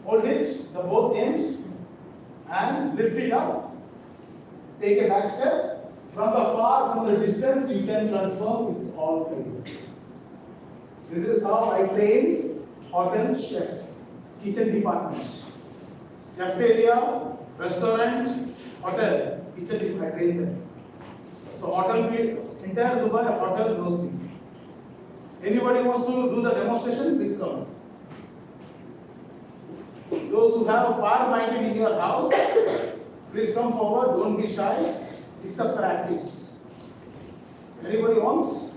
Hold it, the both ends, and lift it up. Take a back step. From the distance, you can confirm it's all clear. This is how I train hotel chef, kitchen department. Cafeteria, restaurant, hotel, kitchen department, I train them. So hotel, entire Dubai hotel knows me. Anybody wants to do the demonstration, please come. Those who have a fire blanket in your house, please come forward, don't be shy. It's a practice. Anybody wants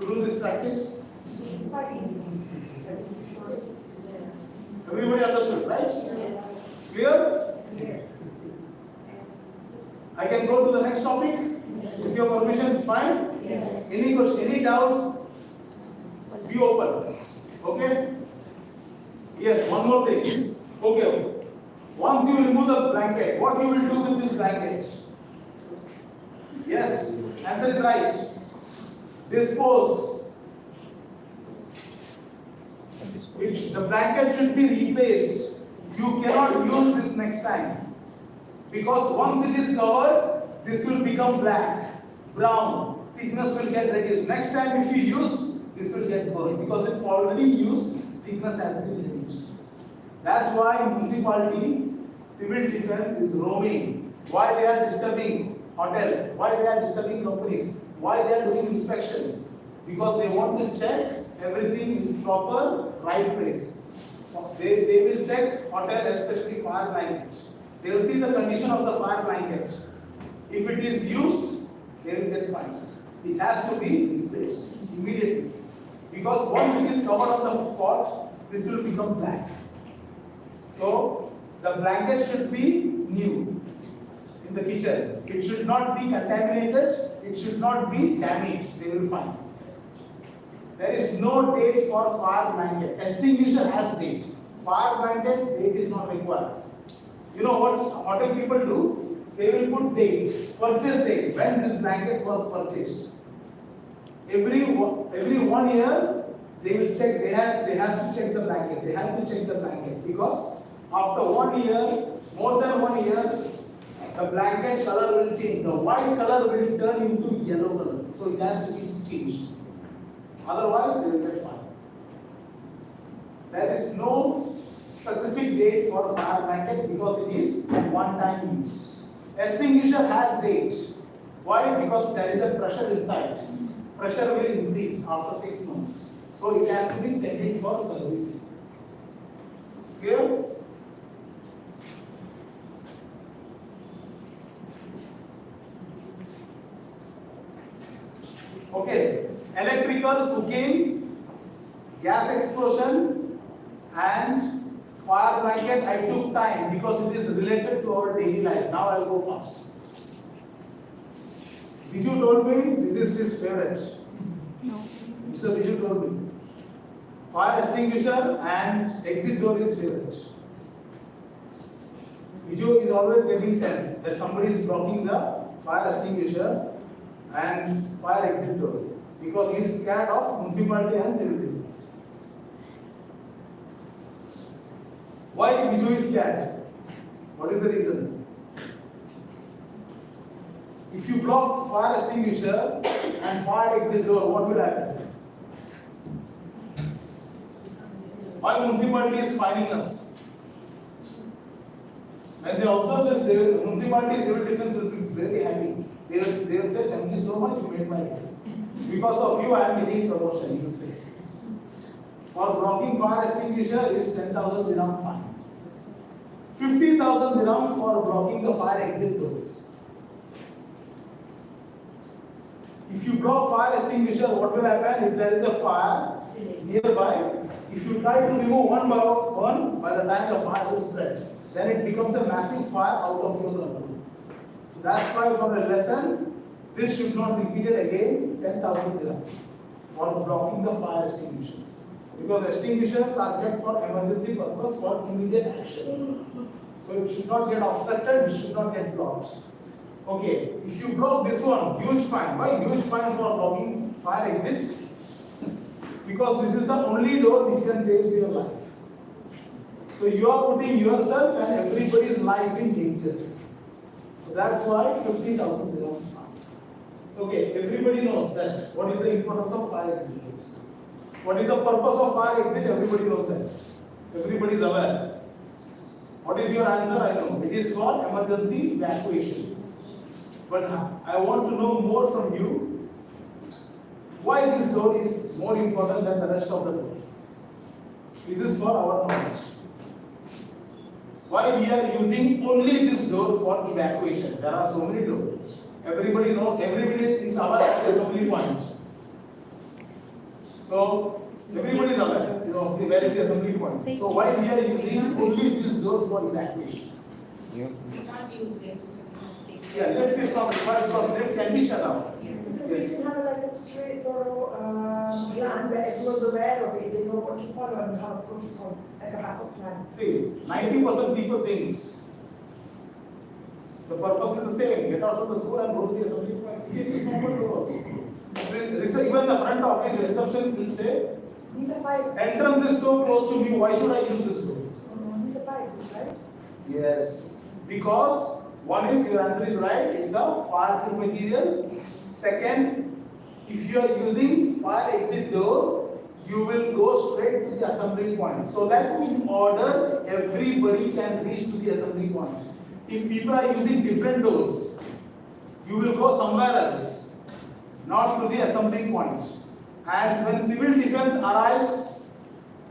to do this practice? It's quite easy. Everybody understood, right? Yes. Clear? Yeah. I can go to the next topic? With your permission, it's fine? Yes. Any question, any doubts? Be open. Okay? Yes, one more thing. Okay. Once you remove the blanket, what you will do with this blanket? Yes, answer is right. Dispose. The blanket should be replaced. You cannot use this next time. Because once it is covered, this will become black, brown, thickness will get reduced. Next time if you use, this will get burned. Because it's already used, thickness has been reduced. That's why municipality, civil defense is roaming. Why they are disturbing hotels? Why they are disturbing companies? Why they are doing inspection? Because they want to check everything is proper, right place. They will check hotel, especially fire blanket. They will see the condition of the fire blanket. If it is used, they will get fined. It has to be replaced immediately. Because once it is covered on the pot, this will become black. So the blanket should be new in the kitchen. It should not be contaminated. It should not be damaged. They will find. There is no date for fire blanket. Extinguisher has date. Fire blanket date is not required. You know what hotel people do? They will put date, purchase date, when this blanket was purchased. Every 1 year, they will check. They have to check the blanket. They have to check the blanket because after 1 year, more than 1 year, the blanket color will change. The white color will turn into yellow color. So it has to be changed. Otherwise, they will get fined. There is no specific date for fire blanket because it is one-time use. Extinguisher has date. Why? Because there is a pressure inside. Pressure will increase after 6 months. So it has to be sent in for servicing. Clear? Okay. Electrical, cooking, gas explosion, and fire blanket. I took time because it is related to our daily life. Now I'll go fast. Biju told me this is his favorite. No. Mr. Biju told me. Fire extinguisher and exit door is favorite. Biju is always getting tense that somebody is blocking the fire extinguisher and fire exit door because he is scared of municipality and civil defense. Why Biju is scared? What is the reason? If you block fire extinguisher and fire exit door, what will happen? Why municipality is fining us? When they observe this, municipality civil defense will be very happy. They will say, thank you so much, you made my day. Because of you, I am getting promotion, you will say. For blocking fire extinguisher is 10,000 dirham fine. 50,000 dirham for blocking the fire exit doors. If you block fire extinguisher, what will happen? If there is a fire nearby, if you try to remove one by one, by the time the fire will spread, then it becomes a massive fire out of your control. So that's why for a lesson, this should not be repeated again, 10,000 dirham for blocking the fire extinguishers. Because extinguishers are kept for emergency purpose for immediate action. So it should not get obstructed, it should not get blocked. Okay, if you block this one, huge fine. Why huge fine for blocking fire exit? Because this is the only door which can save your life. So you are putting yourself and everybody's life in danger. So that's why 50,000 dirham fine. Okay, everybody knows that. What is the importance of fire exit? What is the purpose of fire exit? Everybody knows that. Everybody is aware. What is your answer? I know. It is for emergency evacuation. But I want to know more from you. Why this door is more important than the rest of the door? This is for our knowledge. Why we are using only this door for evacuation? There are so many doors. Everybody knows, everybody is aware of the assembly point. So everybody is aware of where is the assembly point. So why we are using only this door for evacuation? Yeah. Yeah, lift is not required because lift can be shut down. Because we didn't have like a straight thorough plan where everyone's aware of it, they know what to follow and have a protocol, like a backup plan. See, 90% people thinks the purpose is the same. Get out from the school and go to the assembly point. It is normal to also. Even the front office reception will say, These are five. entrance is so close to me, why should I use this door? These are five, right? Yes, because one is your answer is right, it's a fireproof material. Second, if you are using fire exit door, you will go straight to the assembly point so that in order everybody can reach to the assembly point. If people are using different doors, you will go somewhere else, not to the assembly point. And when civil defense arrives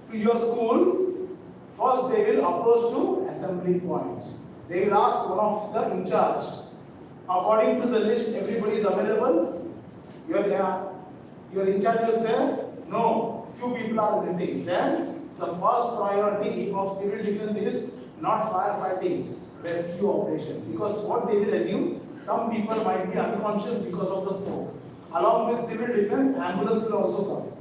to your school, first they will approach to assembly point. They will ask one of the in charge. According to the list, everybody is available. Your in charge will say, no, few people are missing. Then the first priority of civil defense is not firefighting, rescue operation. Because what they will assume, some people might be unconscious because of the smoke. Along with civil defense, ambulance will also come.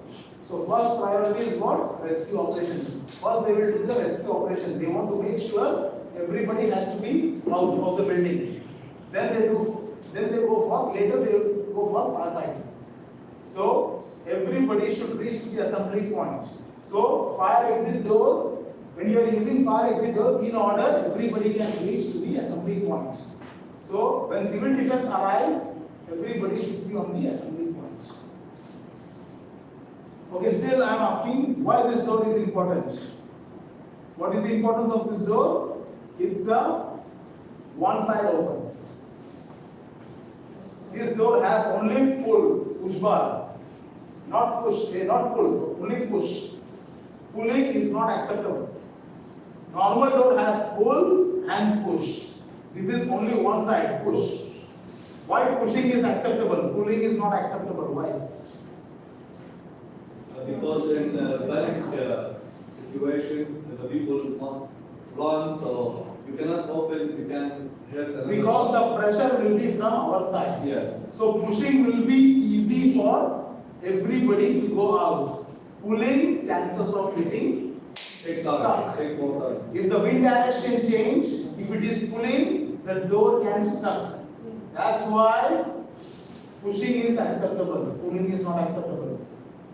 So first priority is what? Rescue operation. First they will do the rescue operation. They want to make sure everybody has to be out of the building. Then they go for, later they will go for firefighting. So everybody should reach to the assembly point. So fire exit door, when you are using fire exit door, in order everybody can reach to the assembly point. So when civil defense arrive, everybody should be on the assembly point. Okay, still I am asking why this door is important. What is the importance of this door? It's a one side open. This door has only push bar, not push, not pull, only push. Pulling is not acceptable. Normal door has pull and push. This is only one side, push. Why pushing is acceptable, pulling is not acceptable? Why? Because in panic situation, the people must run, so you cannot open, you can hurt another. Because the pressure will be from our side. Yes. So pushing will be easy for everybody to go out. Pulling, chances of hitting Take time, take more time. If the wind direction change, if it is pulling, the door can stuck. That's why pushing is acceptable, pulling is not acceptable.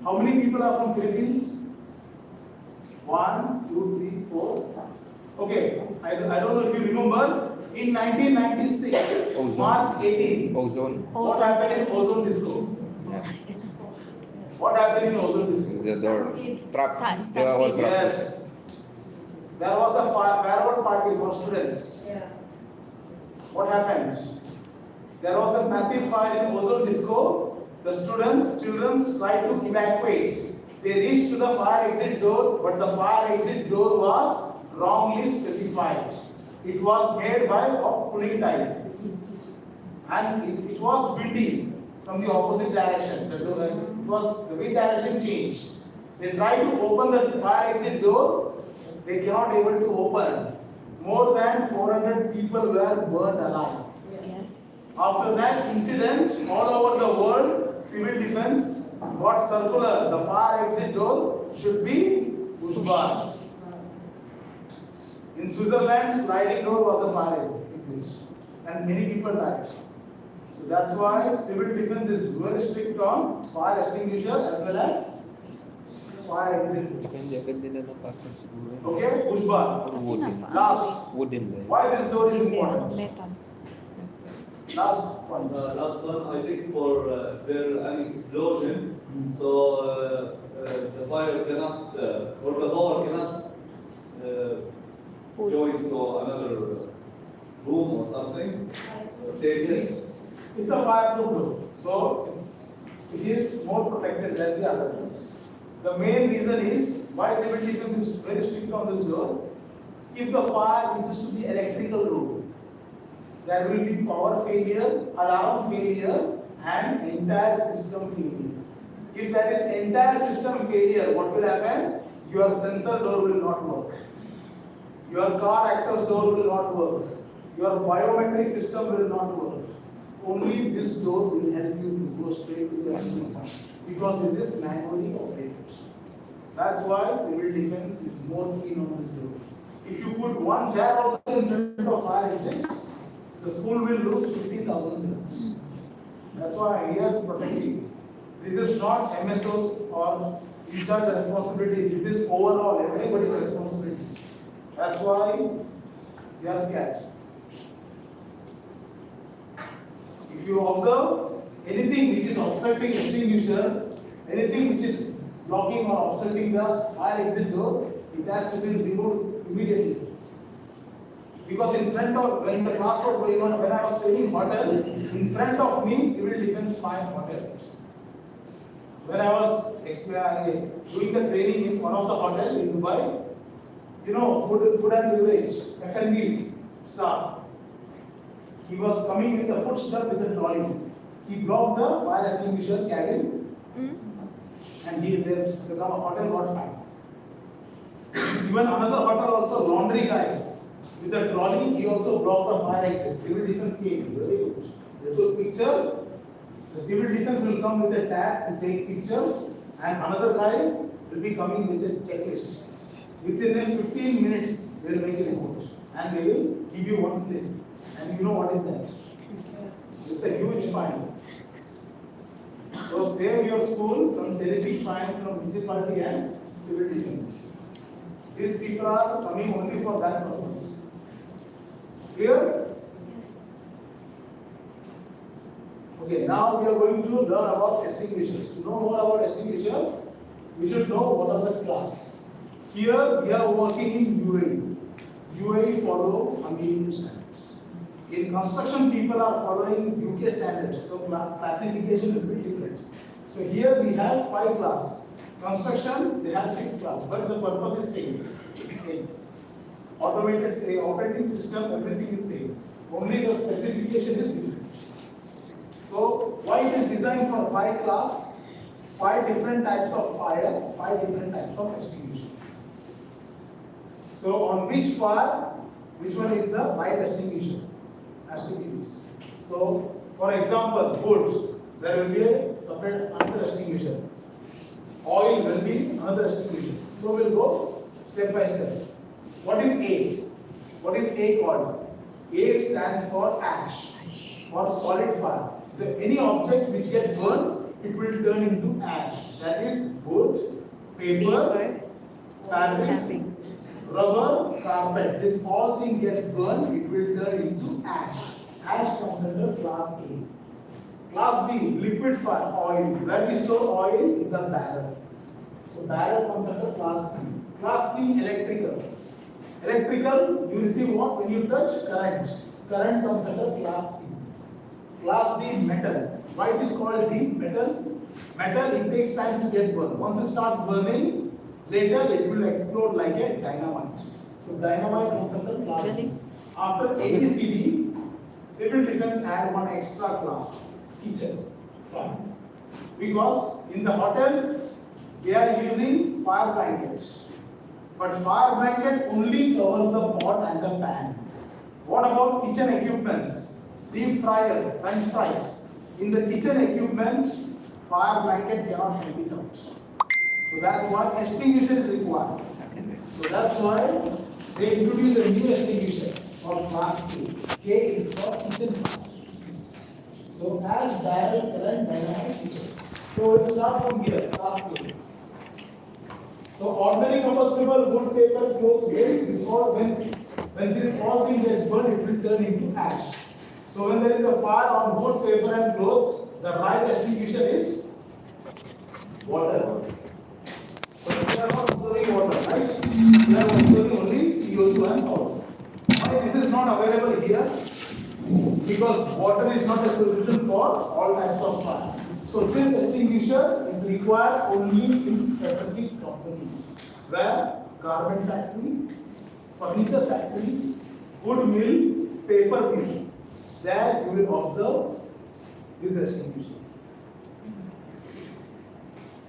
How many people are from Philippines? 1, 2, 3, 4. Okay, I don't know if you remember, in 1996, Ozone. March 18, Ozone. what happened in ozone disco? Yeah. What happened in ozone disco? The door. Trap. They were all trapped. Yes. There was a farewell party for students. Yeah. What happened? There was a massive fire in ozone disco. The children tried to evacuate. They reached to the fire exit door, but the fire exit door was wrongly specified. It was made of pulling type. And it was windy from the opposite direction. The wind direction changed. They tried to open the fire exit door. They cannot able to open. More than 400 people were burned alive. Yes. After that incident, all over the world, civil defense got circular. The fire exit door should be push bar. In Switzerland, sliding door was a fire exit, and many people died. So that's why civil defense is very strict on fire extinguisher as well as fire exit. Tsaka hindi agad nila napasok siguro. Okay, push bar. Wooden. Last. Wooden ba? Why this door is important? Last point. Last one, I think for there an explosion, so the fire cannot, or the power cannot go into another room or something. Safest. It's a fireproof door, so it is more protected than the other doors. The main reason is why civil defense is very strict on this door. If the fire reaches to the electrical room, there will be power failure, alarm failure, and entire system failure. If there is entire system failure, what will happen? Your sensor door will not work. Your car access door will not work. Your biometric system will not work. Only this door will help you to go straight to the assembly point, because this is manually operated. That's why civil defense is more keen on this door. If you put one chair also in front of fire exit, the school will lose 50,000 dirhams. That's why I am here to protect you. This is not MSO's or in charge responsibility. This is overall everybody's responsibility. That's why they are scared. If you observe anything which is obstructing extinguisher, anything which is blocking or obstructing the fire exit door, it has to be removed immediately. Because in front of, when the class was going on, when I was training hotel, in front of me, civil defense fire hotel. When I was doing the training in one of the hotel in Dubai, you know, food and beverage, F&B staff. He was coming with a footstep with a trolley. He blocked the fire extinguisher cabin, and the hotel got fined. Even another hotel also, laundry guy with a trolley, he also blocked the fire exit. Civil defense came, very good. They took picture. The civil defense will come with a tag to take pictures, and another guy will be coming with a checklist. Within a 15 minutes, they will make a report and they will give you one slip. And you know what is that? It's a huge fine. So save your school from terrific fine from municipality and civil defense. These people are coming only for that purpose. Clear? Yes. Okay, now we are going to learn about extinguishers. To know more about extinguishers, we should know what are the class. Here we are working in UAE. UAE follow American standards. In construction, people are following UK standards, so classification will be different. So here we have 5 classes. Construction, they have 6 classes, but the purpose is same. Okay. Automated say operating system, everything is same. Only the specification is different. So why it is designed for 5 class? 5 different types of fire, 5 different types of extinguisher. So on which fire, which one is the right extinguisher has to be used. So for example, wood, there will be a separate another extinguisher. Oil will be another extinguisher. So we'll go step by step. What is A? What is A called? A stands for ash, for solid fire. Any object which gets burned, it will turn into ash. That is wood, paper, fabrics, rubber, carpet. This all thing gets burned, it will turn into ash. Ash comes under class A. Class B, liquid fire, oil. Where we store oil? In the barrel. So barrel comes under class B. Class C, electrical. Electrical, you receive what? When you touch current. Current comes under class C. Class D, metal. Why it is called D? Metal. Metal, it takes time to get burned. Once it starts burning, later it will explode like a dynamite. So dynamite comes under class D. After ABCD, civil defense add one extra class, kitchen fire. Because in the hotel, they are using fire blankets. But fire blanket only covers the pot and the pan. What about kitchen equipments? Deep fryer, French fries. In the kitchen equipment, fire blanket cannot help it out. So that's why extinguisher is required. So that's why they introduce a new extinguisher called class K. K is for kitchen fire. So ash, barrel, current, dynamite, kitchen. So it starts from here, class K. So ordinary combustible wood, paper, clothes, waste, this all when this all thing gets burned, it will turn into ash. So when there is a fire on wood, paper and clothes, the right extinguisher is water. So we are not observing water, right? We are observing only CO2 and power. Why this is not available here? Because water is not a solution for all types of fire. So this extinguisher is required only in specific companies, where garment factory, furniture factory, wood mill, paper mill. There you will observe this extinguisher.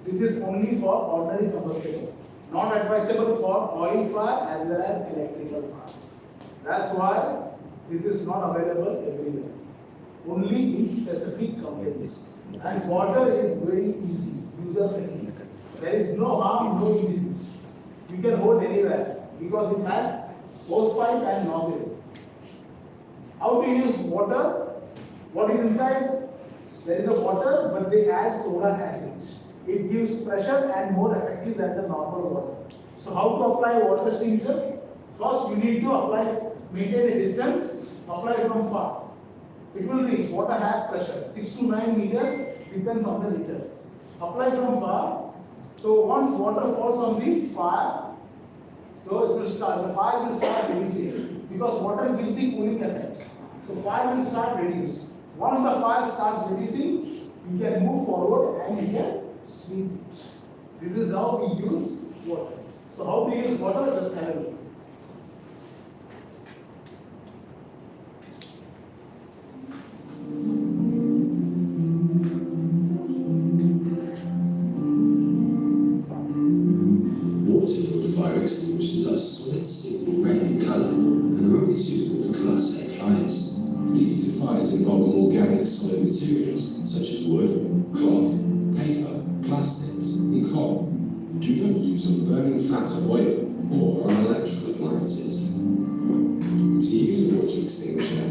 This is only for ordinary combustible, not advisable for oil fire as well as electrical fire. That's why this is not available everywhere. Only in specific companies. And water is very easy, user friendly. There is no harm, no injuries. You can hold anywhere because it has hose pipe and nozzle. How to use water? What is inside? There is a water, but they add soda acid. It gives pressure and more effective than the normal water. So how to apply water extinguisher? First you need to apply, maintain a distance, apply from far. It will reach, water has pressure, 6 to 9 meters, depends on the liters. Apply from far. So once water falls on the fire, so it will start, the fire will start reducing because water gives the cooling effect. So fire will start reduce. Once the fire starts reducing, you can move forward and you can sweep it. This is how we use water. So how to use water? Just have a look. Water-filled fire extinguishers are solid silver red in colour and are only suitable for Class A fires. These are fires involving organic solid materials such as wood, cloth, paper, plastics, and coal. Do not use on burning fat or oil or on electrical appliances. To use a water extinguisher,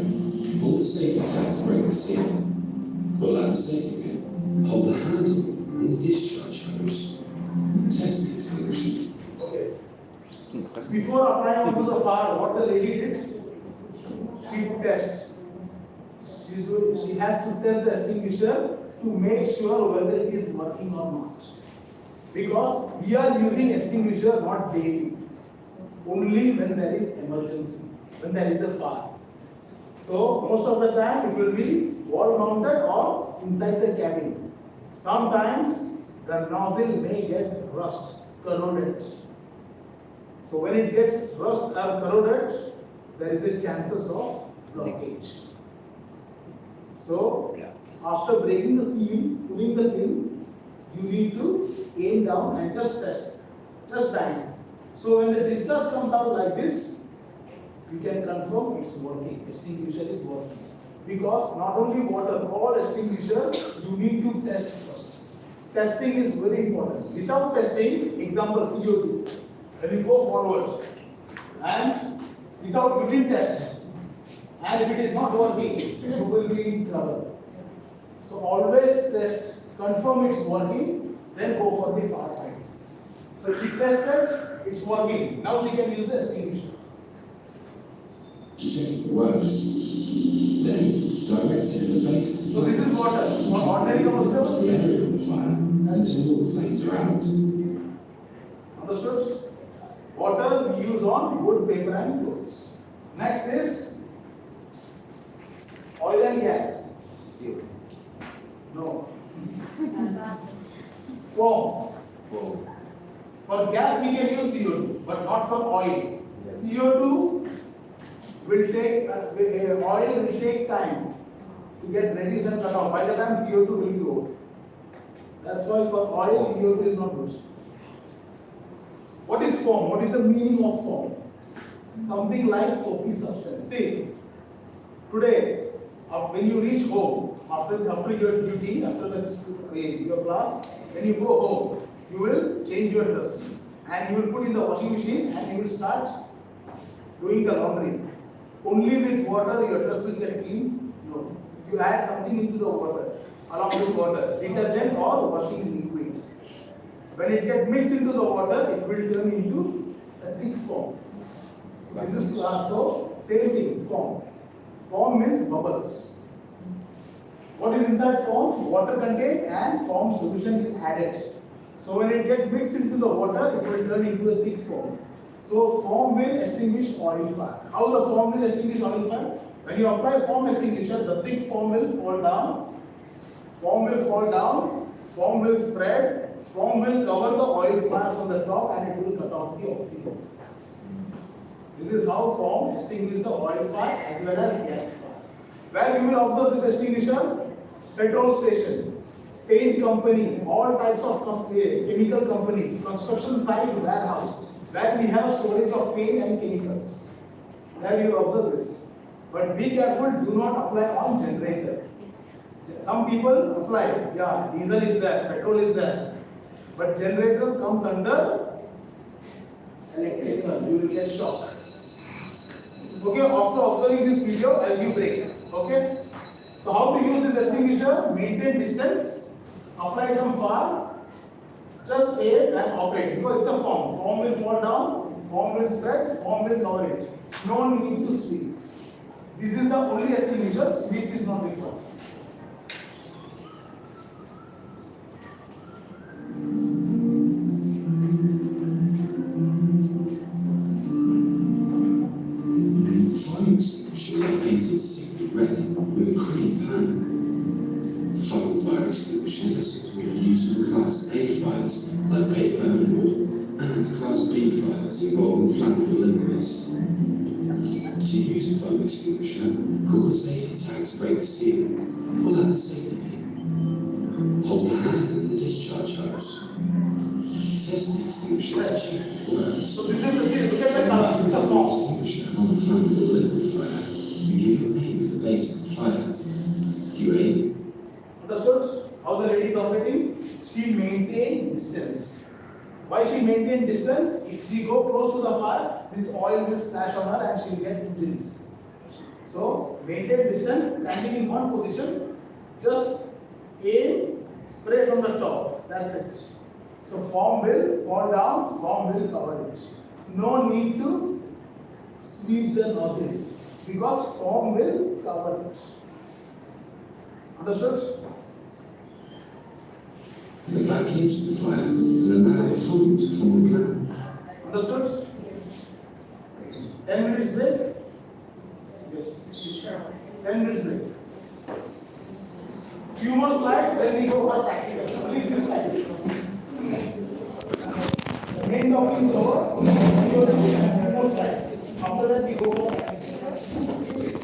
pull the safety tag to break the seal. Pull out the safety pin. Hold the handle and the discharge hose. Test the extinguisher. Okay. Before applying onto the fire, what the lady did? She tests. She has to test the extinguisher to make sure whether it is working or not. Because we are using extinguisher not daily, only when there is emergency, when there is a fire. So most of the time it will be wall mounted or inside the cabin. Sometimes the nozzle may get rust, corroded. So when it gets rust or corroded, there is a chances of blockage. So after breaking the seal, putting the pin, you need to aim down and just test, just bang. So when the discharge comes out like this, you can confirm it's working, extinguisher is working. Because not only water, all extinguisher, you need to test first. Testing is very important. Without testing, example CO2, when you go forward and without routine test, and if it is not working, you will be in trouble. So always test, confirm it's working, then go for the firefighting. So she tested, it's working. Now she can use the extinguisher. Check it works. Then direct it in the face of the So this is water. Ordinary across the water. area of the fire until all the flames are out. Understood? Water we use on wood, paper and clothes. Next is oil and gas. No. Foam. For gas we can use CO2, but not for oil. CO2 will take, oil will take time to get reduced and cut off. By the time CO2 will be over. That's why for oil CO2 is not good. What is foam? What is the meaning of foam? Something like soapy substance. See, today, when you reach home, after your duty, after your class, when you go home, you will change your dress and you will put in the washing machine and you will start doing the laundry. Only with water your dress will get clean? No. You add something into the water, along with water, detergent or washing liquid. When it gets mixed into the water, it will turn into a thick foam. So this is also same thing, foam. Foam means bubbles. What is inside foam? Water contained and foam solution is added. So when it gets mixed into the water, it will turn into a thick foam. So foam will extinguish oil fire. How the foam will extinguish oil fire? When you apply foam extinguisher, the thick foam will fall down. Foam will fall down. Foam will spread. Foam will cover the oil fire from the top and it will cut off the oxygen. This is how foam extinguishes the oil fire as well as gas fire. Where you will observe this extinguisher? Petrol station, paint company, all types of chemical companies, construction site, warehouse, where we have storage of paint and chemicals. There you will observe this. But be careful, do not apply on generator. Some people apply, yeah, diesel is there, petrol is there. But generator comes under electrical, you will get shock. Okay, after observing this video, I will give break. Okay? So how to use this extinguisher? Maintain distance, apply from far, just aim and operate. Because it's a foam. Foam will fall down, foam will spread, foam will cover it. No need to sweep. This is the only extinguisher, sweep is not required. Fire extinguishers are painted sickly red with a cream pan. Foam fire extinguishers are suitable for use for Class A fires like paper and wood, and Class B fires involving flammable liquids. To use a foam extinguisher, pull the safety tag to break the seal. Pull out the safety pin. Hold the handle and the discharge hose. Test the extinguisher to check it works. So this is the thing, look at the color, it's a foam. Extinguisher on the flammable liquid fire. You do not aim at the base of the fire. You aim. Understood? How the lady is operating? She maintained distance. Why she maintained distance? If she go close to the fire, this oil will splash on her and she will get injuries. So maintain distance, standing in one position, just aim, spray from the top. That's it. So foam will fall down, foam will cover it. No need to squeeze the nozzle because foam will cover it. Understood? The back edge of the fire and allow the foam to form a plan. Understood? 10 minutes break? Yes. 10 minutes break. Few more slides, then we go for practical. Only few slides. The main topic is over. Few more slides. After that, we go for practical.